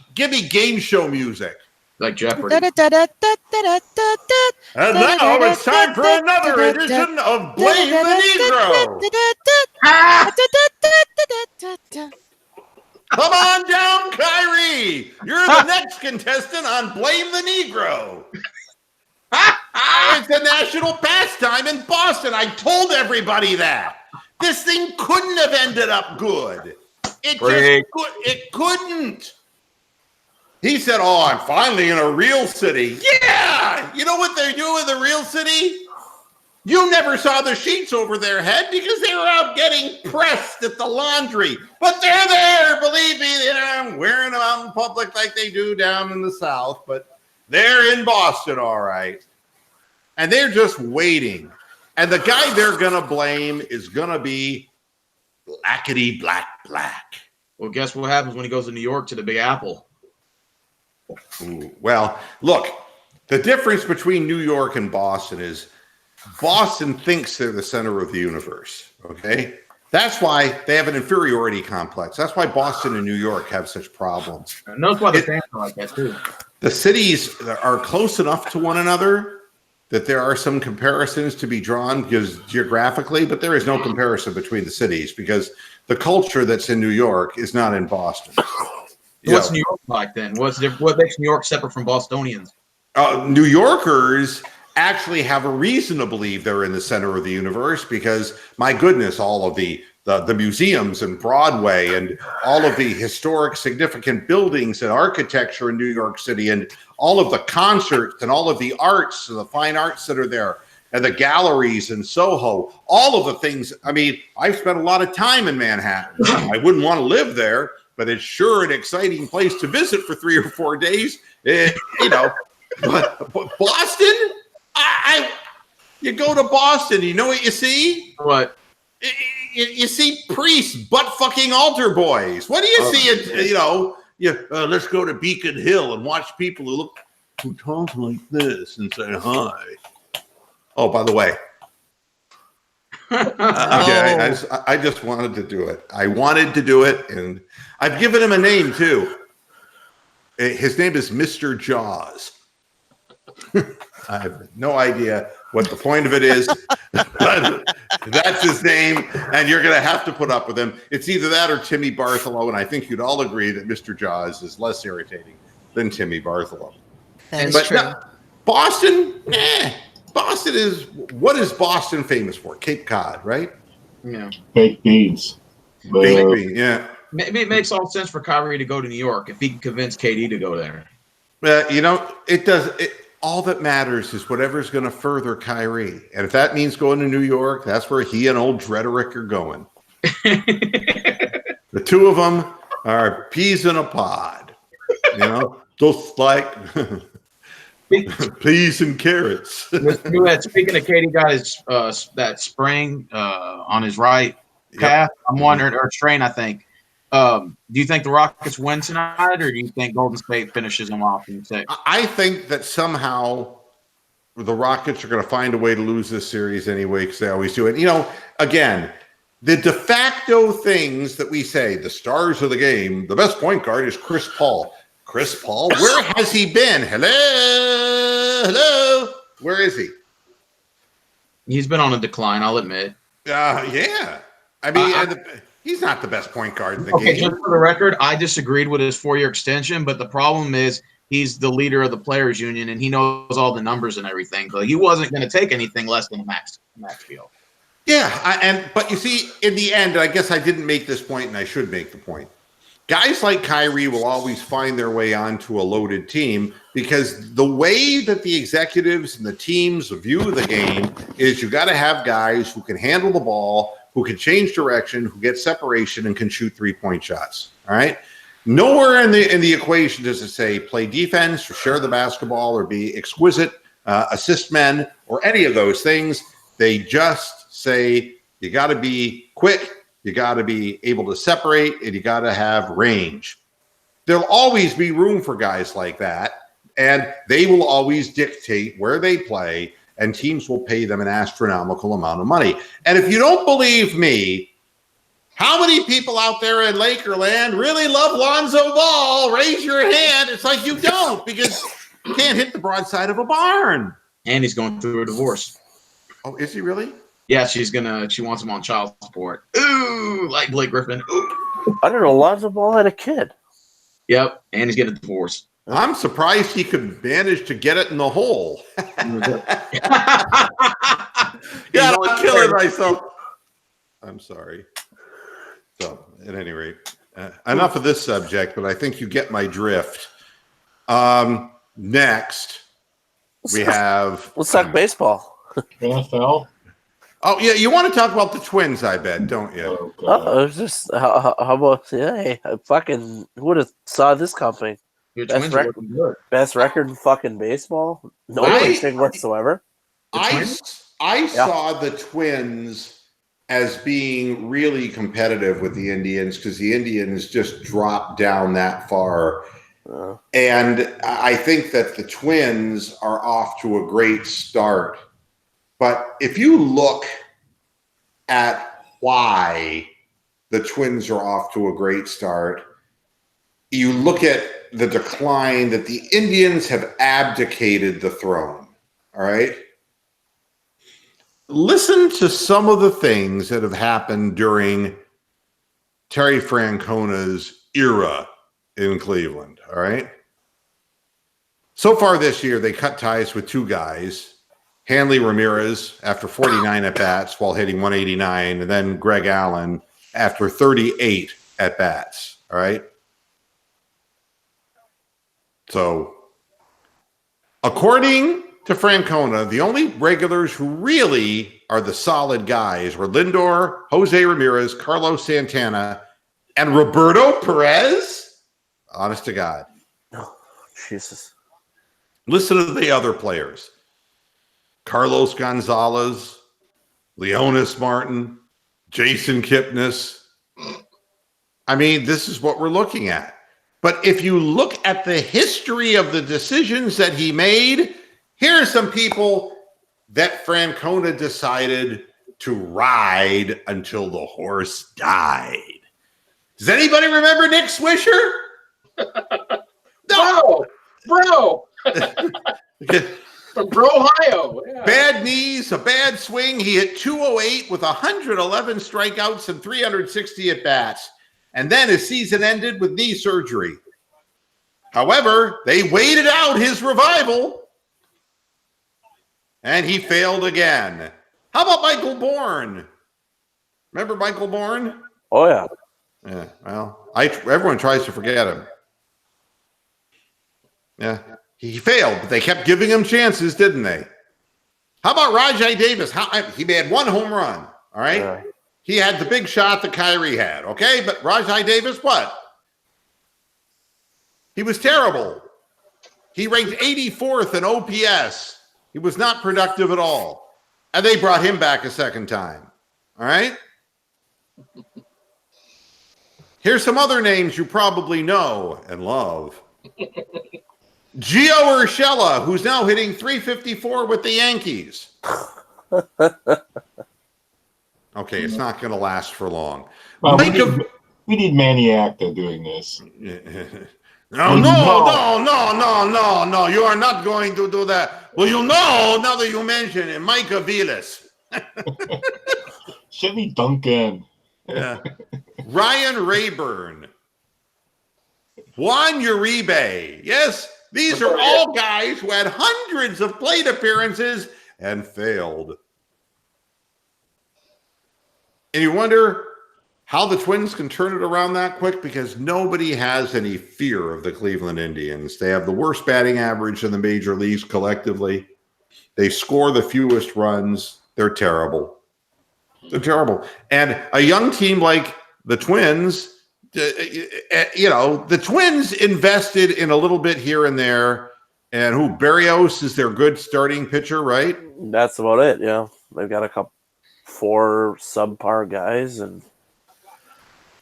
game show music. Like Jeopardy. And now it's time for another edition of Blame the Negro. Come on down, Kyrie. You're the next contestant on Blame the Negro. It's a national pastime in Boston. I told everybody that. This thing couldn't have ended up good. It couldn't. He said, oh, I'm finally in a real city. Yeah! You know what they do in the real city? You never saw the sheets over their head because they were out getting pressed at the laundry. But they're there, believe me. They're wearing them out in public like they do down in the South. But they're in Boston, all right. And they're just waiting. And the guy they're going to blame is going to be blackety black. Well, guess what happens when he goes to New York to the Big Apple? Ooh, well, look, the difference between New York and Boston is Boston thinks they're the center of the universe, okay? That's why they have an inferiority complex. That's why Boston and New York have such problems. And that's why the fans are like that, too. The cities are close enough to one another that there are some comparisons to be drawn because geographically, but there is no comparison between the cities because the culture that's in New York is not in Boston. What's New York like then? What makes New York separate from Bostonians? New Yorkers actually have a reason to believe they're in the center of the universe because, my goodness, all of the museums and Broadway and all of the historic significant buildings and architecture in New York City and all of the concerts and all of the arts and the fine arts that are there and the galleries in Soho, all of the things. I mean, I've spent a lot of time in Manhattan. I wouldn't want to live there, but it's sure an exciting place to visit for 3 or 4 days. But Boston, you go to Boston, you know what you see? What? You see priests butt fucking altar boys. What do you see? Let's go to Beacon Hill and watch people who talk like this and say hi. Oh, by the way. I just wanted to do it. I wanted to do it, and I've given him a name too. His name is Mr. Jaws. I have no idea what the point of it is. That's his name, and you're going to have to put up with him. It's either that or Timmy Bartholow, and I think you'd all agree that Mr. Jaws is less irritating than Timmy Bartholow. That is true. Boston, Boston is, what is Boston famous for? Cape Cod, right? Yeah. Baked beans. Baked bean, yeah. Maybe it makes all sense for Kyrie to go to New York if he can convince KD to go there. You know, it does. All that matters is whatever's going to further Kyrie. And if that means going to New York, that's where he and old Drederick are going. The two of them are peas in a pod. You know, just like peas and carrots. Speaking of KD, got his that sprain on his right calf. I'm wondering, or strain, I think. Do you think the Rockets win tonight, or do you think Golden State finishes them off in 6? I think that somehow the Rockets are going to find a way to lose this series anyway, because they always do it. You know, again, the de facto things that we say, the stars of the game, the best point guard is Chris Paul. Chris Paul, where has he been? Hello? Where is he? He's been on a decline, I'll admit. Yeah. I mean, he's not the best point guard in the Okay, game. just for the record, I disagreed with his 4-year extension, but the problem is he's the leader of the players union and he knows all the numbers and everything. So he wasn't going to take anything less than a max deal. Yeah, but you see, in the end, I guess I didn't make this point, and I should make the point. Guys like Kyrie will always find their way onto a loaded team because the way that the executives and the teams view the game is you got to have guys who can handle the ball, who can change direction, who get separation, and can shoot 3-point shots. All right. Nowhere in the equation does it say play defense or share the basketball or be exquisite assist men or any of those things. They just say you got to be quick, you got to be able to separate, and you got to have range. There'll always be room for guys like that, and they will always dictate where they play, and teams will pay them an astronomical amount of money. And if you don't believe me, how many people out there in Lakerland really love Lonzo Ball? Raise your hand. It's like you don't, because you can't hit the broadside of a barn. And he's going through a divorce. Oh, is he really? Yeah, she wants him on child support. Ooh, like Blake Griffin. Ooh. I don't know. Lonzo Ball had a kid. Yep, and he's getting a divorce. I'm surprised he could manage to get it in the hole. Yeah, I'm killing myself. I'm sorry. So, at any rate, enough of this subject, but I think you get my drift. Next, we have... Let's talk baseball. NFL. Oh, yeah, you want to talk about the Twins, I bet, don't you? Oh, God. It was just how about hey, who would have saw this coming? Your Best Twins are looking good. Best record in fucking baseball? No anything whatsoever. I saw the Twins as being really competitive with the Indians because the Indians just dropped down that far. And I think that the Twins are off to a great start. But if you look at why the Twins are off to a great start, you look at the decline that the Indians have abdicated the throne. All right. Listen to some of the things that have happened during Terry Francona's era in Cleveland. All right. So far this year, they cut ties with 2 guys. Hanley Ramirez after 49 at-bats while hitting 189, and then Greg Allen after 38 at-bats, all right? So, according to Francona, the only regulars who really are the solid guys were Lindor, Jose Ramirez, Carlos Santana, and Roberto Perez? Honest to God. Oh, Jesus. Listen to the other players. Carlos Gonzalez, Leonis Martin, Jason Kipnis. I mean, this is what we're looking at. But if you look at the history of the decisions that he made, here are some people that Francona decided to ride until the horse died. Does anybody remember Nick Swisher? No. Bro. From Ohio. Yeah. Bad knees, a bad swing. He hit 208 with 111 strikeouts and 360 at-bats. And then his season ended with knee surgery. However, they waited out his revival. And he failed again. How about Michael Bourne? Remember Michael Bourne? Oh yeah. Yeah, well, everyone tries to forget him. Yeah, he failed, but they kept giving him chances, didn't they? How about Rajai Davis? He had one home run, all right? Yeah. He had the big shot that Kyrie had, okay? But Rajai Davis, what? He was terrible. He ranked 84th in OPS. He was not productive at all. And they brought him back a second time, all right? Here's some other names you probably know and love. Gio Urshela, who's now hitting .354 with the Yankees. Okay, it's not going to last for long. Well, we need Maniac doing this. No. You are not going to do that. Well, you know, now that you mention it, Micah Vilas. Jimmy Duncan. Yeah. Ryan Rayburn. Juan Uribe. Yes, these are all guys who had hundreds of plate appearances and failed. And you wonder how the Twins can turn it around that quick, because nobody has any fear of the Cleveland Indians. They have the worst batting average in the major leagues collectively. They score the fewest runs. They're terrible. They're terrible. And a young team like the Twins, the Twins invested in a little bit here and there. And Berrios is their good starting pitcher, right? That's about it. Yeah, they've got 4 subpar guys, and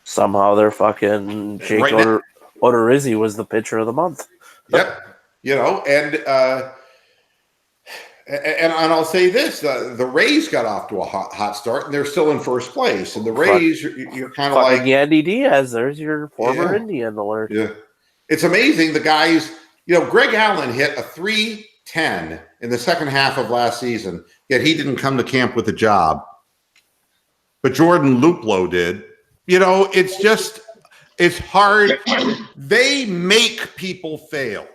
somehow they're fucking Jake Right Odorizzi was the pitcher of the month. Yep. And I'll say this: the Rays got off to a hot start, and they're still in first place. And the Rays, you're kind of like Yandy Diaz. There's your former Indian alert. Yeah, it's amazing. The guys, Greg Allen hit a .310 in the second half of last season, yet he didn't come to camp with a job. But Jordan Luplow did. It's hard. They make people fail.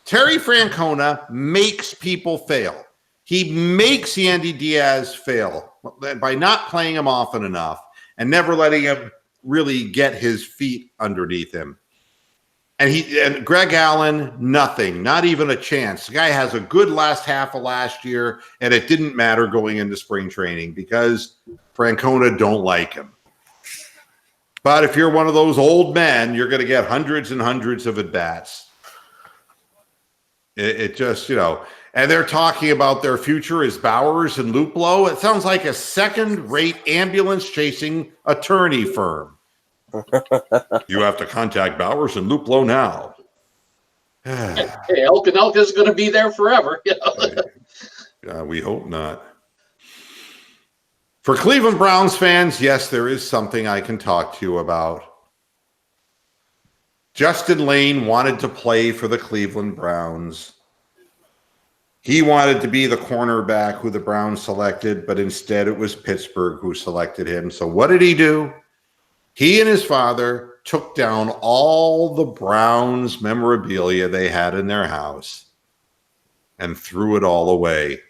Terry Francona makes people fail. He makes Yandy Diaz fail by not playing him often enough and never letting him really get his feet underneath him. And Greg Allen, nothing, not even a chance. The guy has a good last half of last year, and it didn't matter going into spring training because Francona don't like him. But if you're one of those old men, you're going to get hundreds and hundreds of at-bats. It just, and they're talking about their future as Bowers and Luplow. It sounds like a second-rate ambulance-chasing attorney firm. You have to contact Bowers and Luplow now. Hey, Elk and Elk is going to be there forever. We hope not. For Cleveland Browns fans, yes, there is something I can talk to you about. Justin Lane wanted to play for the Cleveland Browns. He wanted to be the cornerback who the Browns selected, but instead it was Pittsburgh who selected him. So what did he do? He and his father took down all the Browns memorabilia they had in their house and threw it all away.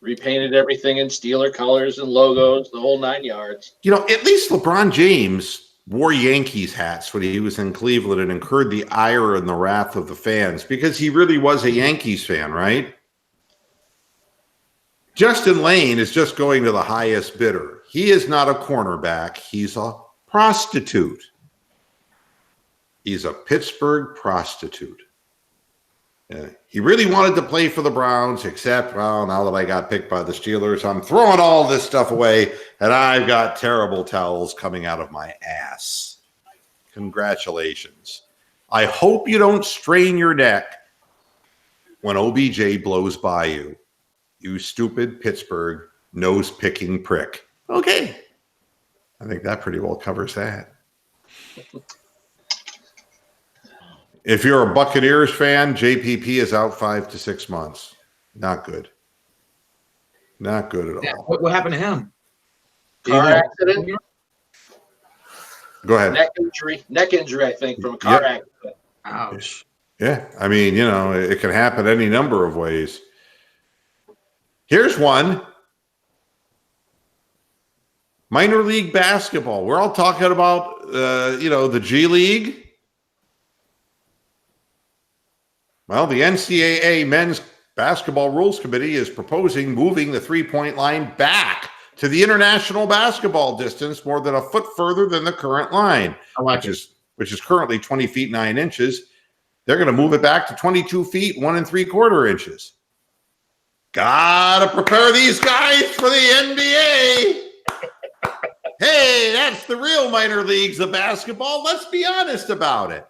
Repainted everything in Steeler colors and logos, the whole 9 yards. At least LeBron James wore Yankees hats when he was in Cleveland and incurred the ire and the wrath of the fans because he really was a Yankees fan, right? Justin Lane is just going to the highest bidder. He is not a cornerback. He's a prostitute. He's a Pittsburgh prostitute. He really wanted to play for the Browns, except, well, now that I got picked by the Steelers, I'm throwing all this stuff away, and I've got terrible towels coming out of my ass. Congratulations. I hope you don't strain your neck when OBJ blows by you. You stupid Pittsburgh nose-picking prick. Okay. I think that pretty well covers that. If you're a Buccaneers fan, JPP is out 5 to 6 months. Not good. Not good at all. What happened to him? Car accident? Go ahead. Neck injury, I think, from a car accident. Ouch. Yeah, I mean, it can happen any number of ways. Here's one. Minor league basketball. We're all talking about, the G League. Well, the NCAA Men's Basketball Rules Committee is proposing moving the three-point line back to the international basketball distance more than a foot further than the current line, which is currently 20 feet 9 inches. They're going to move it back to 22 feet 1 3/4 inches. Gotta prepare these guys for the NBA. Hey, that's the real minor leagues of basketball. Let's be honest about it.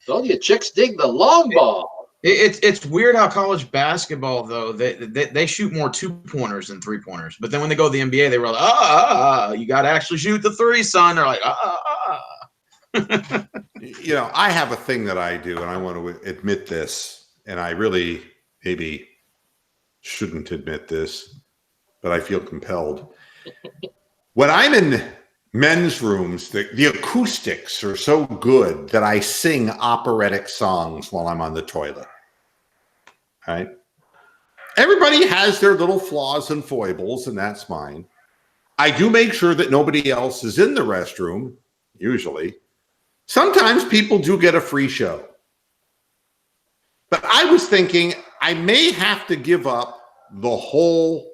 Told you, chicks dig the long ball. It's weird how college basketball, though, they shoot more 2-pointers than 3-pointers. But then when they go to the NBA, they realize, you got to actually shoot the three, son. They're like, I have a thing that I do, and I want to admit this, and I really maybe shouldn't admit this, but I feel compelled. When I'm in men's rooms, the acoustics are so good that I sing operatic songs while I'm on the toilet. Right? Everybody has their little flaws and foibles, and that's mine. I do make sure that nobody else is in the restroom, usually. Sometimes people do get a free show. But I was thinking I may have to give up the whole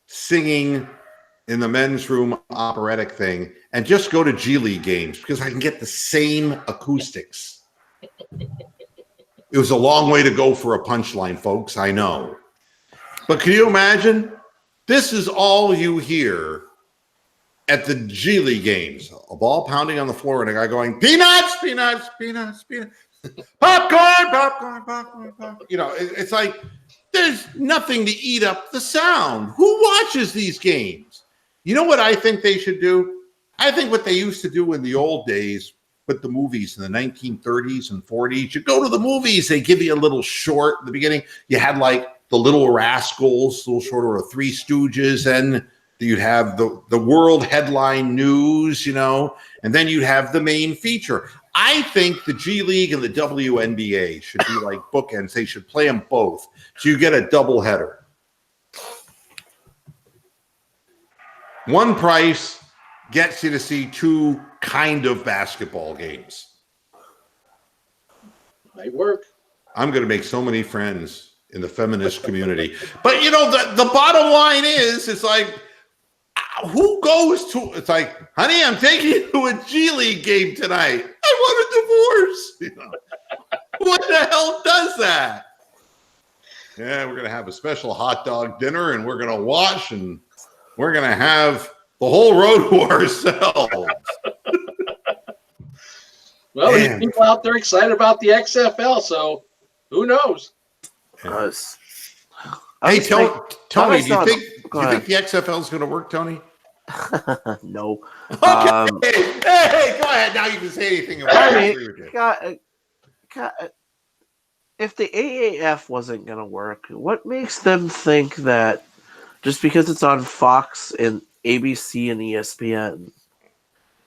singing in the men's room operatic thing and just go to G League games because I can get the same acoustics. It was a long way to go for a punchline, folks, I know. But can you imagine? This is all you hear at the G League games. A ball pounding on the floor and a guy going, peanuts, peanuts, peanuts, peanuts. Popcorn, popcorn, popcorn, popcorn. It's like there's nothing to eat up the sound. Who watches these games? You know what I think they should do? I think what they used to do in the old days with the movies in the 1930s and 40s, you go to the movies, they give you a little short at the beginning. You had like the Little Rascals, a little short, or Three Stooges, and you'd have the world headline news, and then you'd have the main feature. I think the G League and the WNBA should be like bookends. They should play them both. So you get a double header. One price gets you to see two kind of basketball games. Might work. I'm going to make so many friends in the feminist community. But, the bottom line is, it's like, who goes to, it's like, honey, I'm taking you to a G League game tonight. I want a divorce. What the hell does that? Yeah, we're going to have a special hot dog dinner and we're going to watch and we're going to have the whole road to ourselves. Well, there's people out there excited about the XFL, so who knows? Hey, Tony, do you think the XFL is going to work, Tony? No. Okay. Hey, go ahead. Now you can say anything about it. If the AAF wasn't going to work, what makes them think that just because it's on Fox and ABC and ESPN,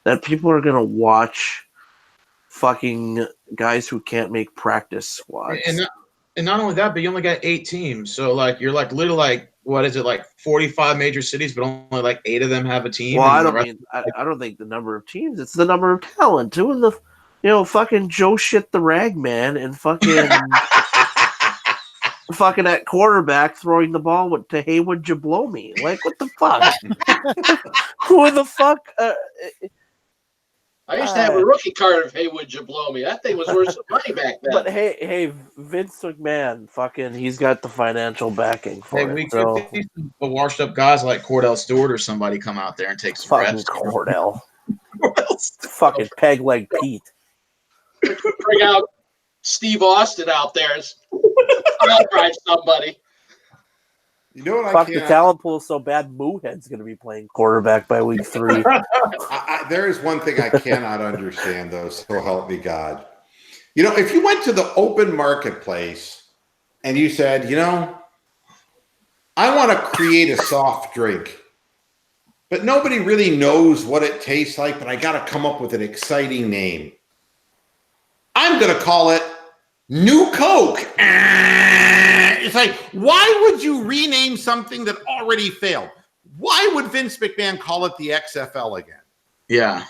that people are going to watch fucking guys who can't make practice squads? And not only that, but you only got 8 teams. So, you're literally what is it, 45 major cities, but only 8 of them have a team? Well, I don't think the number of teams. It's the number of talent. Doing the, fucking Joe Shit the Ragman and fucking fucking at quarterback throwing the ball to Haywood Jablomi. What the fuck? Who the fuck? I used to have a rookie card of Haywood Jablomi. That thing was worth some money back then. But hey, Vince McMahon, fucking, he's got the financial backing for it. We could see some washed up guys like Cordell Stewart or somebody come out there and take some fucking reps. Cordell. Fucking peg leg Pete. Bring out Steve Austin out there. I'll drive somebody. You know what? Fuck, the talent pool is so bad, Moohead's going to be playing quarterback by week 3. There is one thing I cannot understand, though, so help me God. If you went to the open marketplace and you said, I want to create a soft drink, but nobody really knows what it tastes like, but I got to come up with an exciting name. I'm going to call it New Coke. It's like, why would you rename something that already failed? Why would Vince McMahon call it the XFL again? Yeah.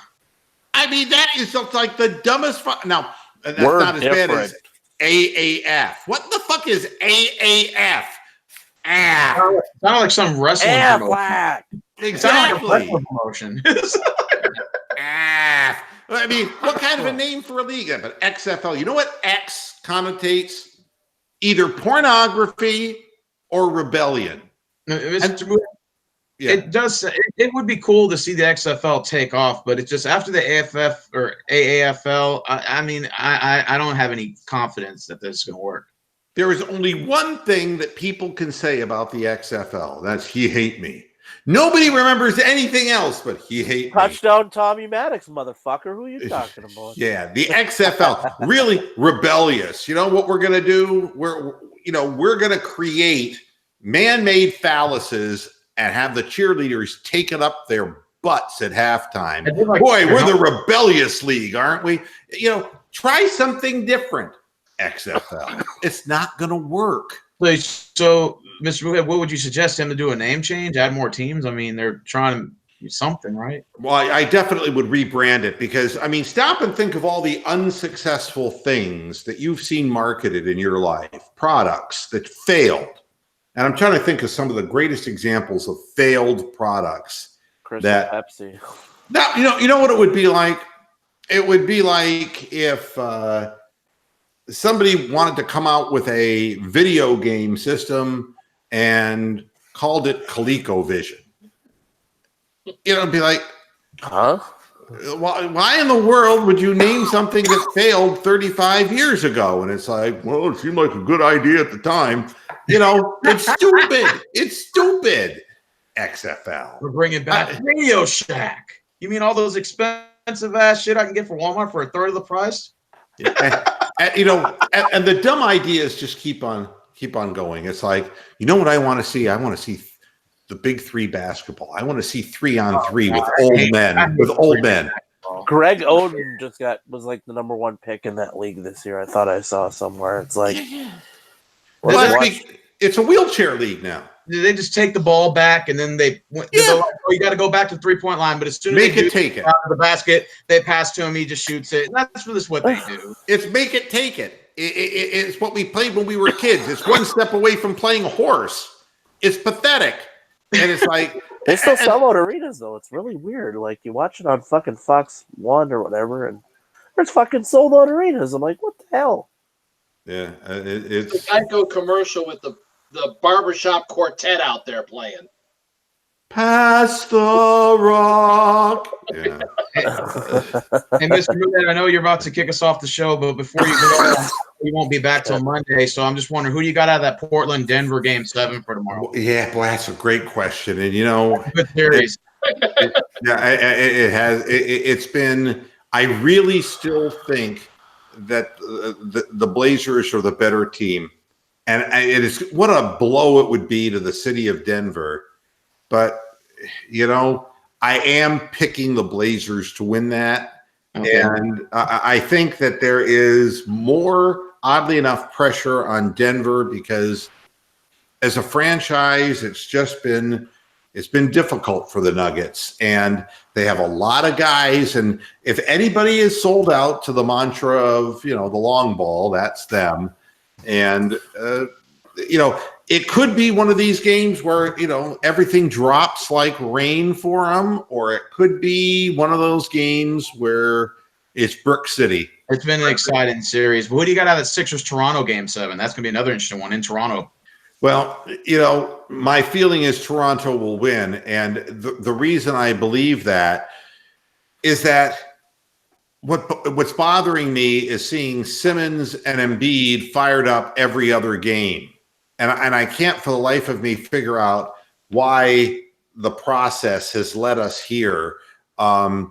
I mean, that is just like the dumbest. Now, that's We're not as bad as different. AAF. What the fuck is AAF? Ah, Sound like some wrestling promotion. Black. Sound like a exactly. wrestling promotion. Ah. I mean, what kind of a name for a league? But XFL. You know what X connotates? Either pornography or rebellion. Mr. Moore, Yeah. it does. It would be cool to see the XFL take off, but it's just after the AFF or AAFL. I mean, I don't have any confidence that this is going to work. There is only one thing that people can say about the XFL. That's he hate me. Nobody remembers anything else but he hate me. Touchdown Tommy Maddox, motherfucker. Who are you talking about? Yeah, the XFL, really rebellious. You know what we're going to do? We're going to create man-made phalluses and have the cheerleaders taking up their butts at halftime. Boy, we're the rebellious league, aren't we? Try something different. XFL. It's not going to work. So, Mr. Moorhead, what would you suggest him to do? A name change? Add more teams? I mean, they're trying to do something, right? Well, I definitely would rebrand it because, I mean, stop and think of all the unsuccessful things that you've seen marketed in your life, products that failed. And I'm trying to think of some of the greatest examples of failed products. Pepsi. Now, you know what it would be like? It would be like if somebody wanted to come out with a video game system and called it ColecoVision. It'd be like, huh? Why in the world would you name something that failed 35 years ago? And it's like, well, it seemed like a good idea at the time. It's stupid. It's stupid. XFL. We're bringing back Radio Shack. You mean all those expensive ass shit I can get for Walmart for a third of the price? Yeah. And the dumb ideas just keep on going. It's like, you know what I want to see? I want to see the big three basketball. I want to see 3-on-3 with old men. Greg Oden was like the number one pick in that league this year. I thought I saw somewhere. It's like, it's a wheelchair league now. They just take the ball back and then they're like, oh, you got to go back to the 3-point line. But as soon as they take it out of the basket, they pass to him. He just shoots it. And that's what they do. It's make it, take it. It's what we played when we were kids. It's one step away from playing a horse. It's pathetic. And it's like they still sell out arenas though. It's really weird. Like you watch it on fucking Fox 1 or whatever, and there's fucking sold out arenas. I'm like, what the hell? Yeah, it's the Geico commercial with the barbershop quartet out there playing. Pass the rock. Yeah. Hey, Mr. Moorhead, I know you're about to kick us off the show, but before you go, we won't be back till Monday. So I'm just wondering, who do you got out of that Portland-Denver Game 7 for tomorrow? Yeah, boy, that's a great question. And good series. It's been. I really still think that the Blazers are the better team, and it is what a blow it would be to the city of Denver. But, I am picking the Blazers to win that. Okay. And I think that there is more, oddly enough, pressure on Denver because as a franchise, it's been difficult for the Nuggets. And they have a lot of guys. And if anybody is sold out to the mantra of, the long ball, that's them. And, it could be one of these games where, everything drops like rain for them, or it could be one of those games where it's Brick City. It's been an exciting series. But who do you got out of the Sixers-Toronto Game 7? That's going to be another interesting one in Toronto. Well, my feeling is Toronto will win. And the reason I believe that is that what's bothering me is seeing Simmons and Embiid fired up every other game. And I can't for the life of me figure out why the process has led us here. The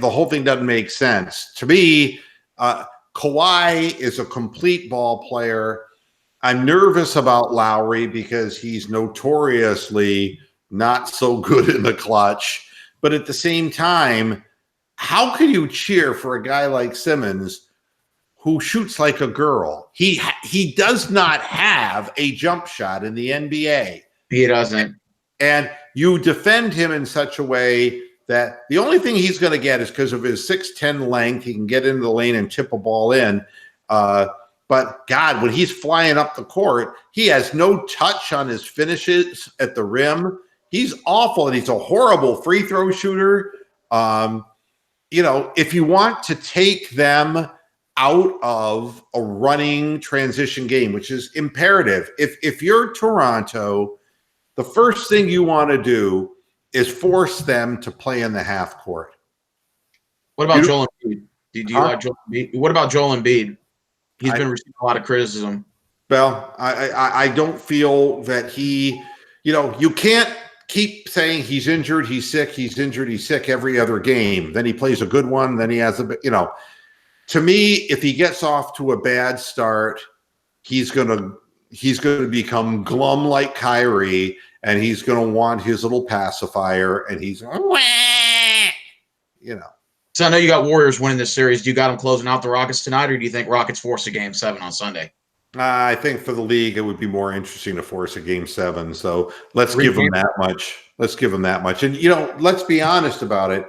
whole thing doesn't make sense. To me, Kawhi is a complete ball player. I'm nervous about Lowry because he's notoriously not so good in the clutch. But at the same time, how can you cheer for a guy like Simmons who shoots like a girl. He does not have a jump shot in the NBA. He doesn't. And you defend him in such a way that the only thing he's going to get is because of his 6'10" length. He can get into the lane and tip a ball in. But God, when he's flying up the court, he has no touch on his finishes at the rim. He's awful, and he's a horrible free throw shooter. If you want to take them out of a running transition game, which is imperative, if you're Toronto, the first thing you want to do is force them to play in the half court. What about Joel Embiid? Do you like Joel Embiid? What about Joel Embiid? He's been receiving a lot of criticism. Well, I don't feel that he, you can't keep saying he's injured, he's sick, he's injured, he's sick every other game. Then he plays a good one. Then he has to me, if he gets off to a bad start, he's going to become glum like Kyrie, and he's going to want his little pacifier, and he's, So I know you got Warriors winning this series. Do you got them closing out the Rockets tonight, or do you think Rockets force a Game 7 on Sunday? I think for the league, it would be more interesting to force a Game 7. So let's give them that much. Let's give them that much. And, let's be honest about it.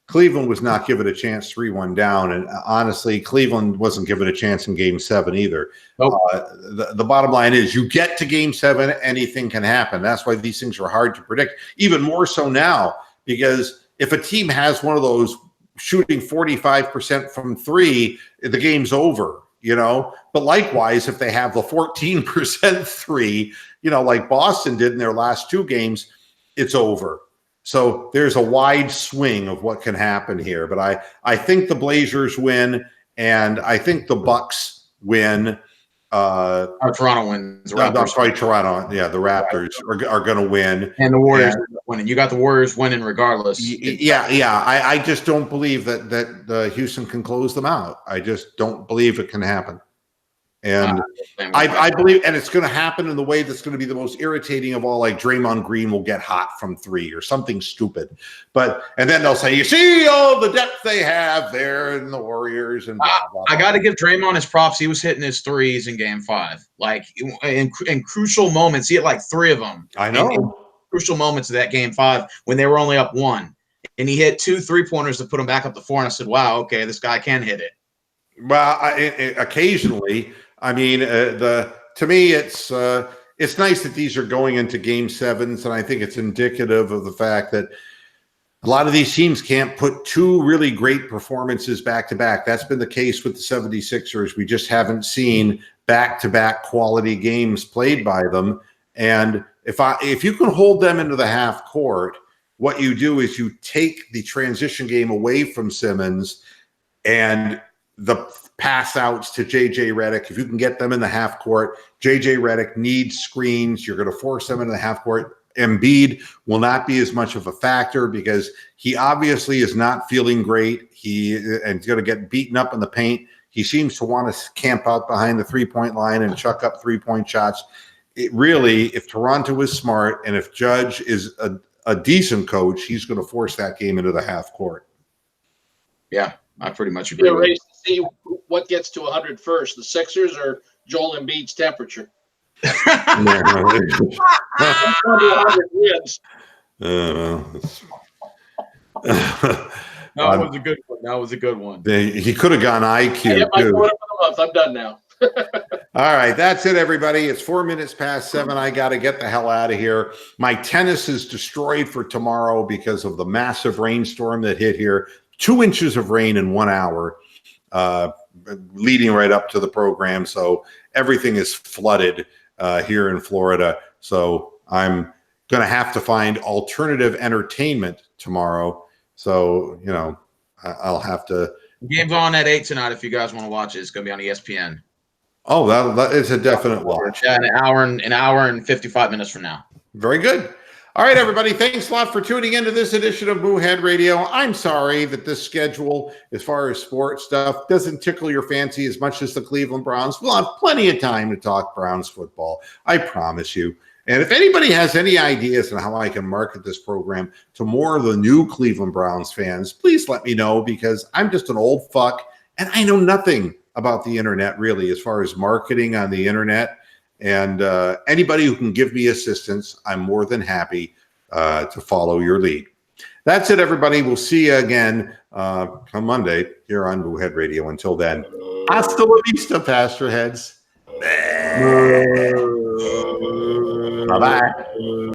Cleveland was not given a chance 3-1 down. And honestly, Cleveland wasn't given a chance in Game 7 either. Nope. The bottom line is you get to Game 7, anything can happen. That's why these things are hard to predict, even more so now, because if a team has one of those shooting 45% from three, the game's over, But likewise, if they have the 14% three, like Boston did in their last two games, it's over. So there's a wide swing of what can happen here. But I think the Blazers win, and I think the Bucks win. Toronto wins. Sorry, Toronto. Yeah, the Raptors are going to win. And the Warriors are winning. You got the Warriors winning regardless. Yeah. I just don't believe that Houston can close them out. I just don't believe it can happen. And I believe, and it's going to happen in the way that's going to be the most irritating of all. Like Draymond Green will get hot from three or something stupid, and then they'll say, "You see all the depth they have there in the Warriors." And blah, blah, blah. I got to give Draymond his props. He was hitting his threes in Game 5, like in crucial moments. He hit like 3 of them. I know. In crucial moments of that Game 5 when they were only up 1, and he hit 2 3-pointers to put them back up to 4. And I said, "Wow, okay, this guy can hit it." Well, occasionally. I mean, to me, it's nice that these are going into Game 7s, and I think it's indicative of the fact that a lot of these teams can't put 2 really great performances back to back. That's been the case with the 76ers. We just haven't seen back-to-back quality games played by them. And if you can hold them into the half court, what you do is you take the transition game away from Simmons and the pass outs to JJ Redick. If you can get them in the half court, JJ Redick needs screens. You're going to force them into the half court. Embiid will not be as much of a factor because he obviously is not feeling great. He's going to get beaten up in the paint. He seems to want to camp out behind the 3-point line and chuck up 3-point shots. It really, if Toronto is smart and if Judge is a decent coach, he's going to force that game into the half court. Yeah, I pretty much agree. Race to see what gets to 100 first, the Sixers or Joel Embiid's temperature. 100 wins. That was a good one. That was a good one. He could have gone IQ too. I'm done now. All right, that's it, everybody. It's 4 minutes past 7. I got to get the hell out of here. My tennis is destroyed for tomorrow because of the massive rainstorm that hit here. 2 inches of rain in 1 hour, leading right up to the program. So everything is flooded here in Florida. So I'm going to have to find alternative entertainment tomorrow. So, I'll have to. Game's on at 8 tonight. If you guys want to watch it, it's going to be on ESPN. Oh, that is a definite watch. Yeah, an hour and 55 minutes from now. Very good. All right, everybody. Thanks a lot for tuning into this edition of Moohead Radio. I'm sorry that this schedule, as far as sports stuff, doesn't tickle your fancy as much as the Cleveland Browns. We'll have plenty of time to talk Browns football. I promise you. And if anybody has any ideas on how I can market this program to more of the new Cleveland Browns fans, please let me know, because I'm just an old fuck and I know nothing about the internet, really, as far as marketing on the internet. And anybody who can give me assistance, I'm more than happy to follow your lead. That's it, everybody. We'll see you again come Monday here on Moohead Radio. Until then, hasta la vista, Pastor Heads. Bye-bye.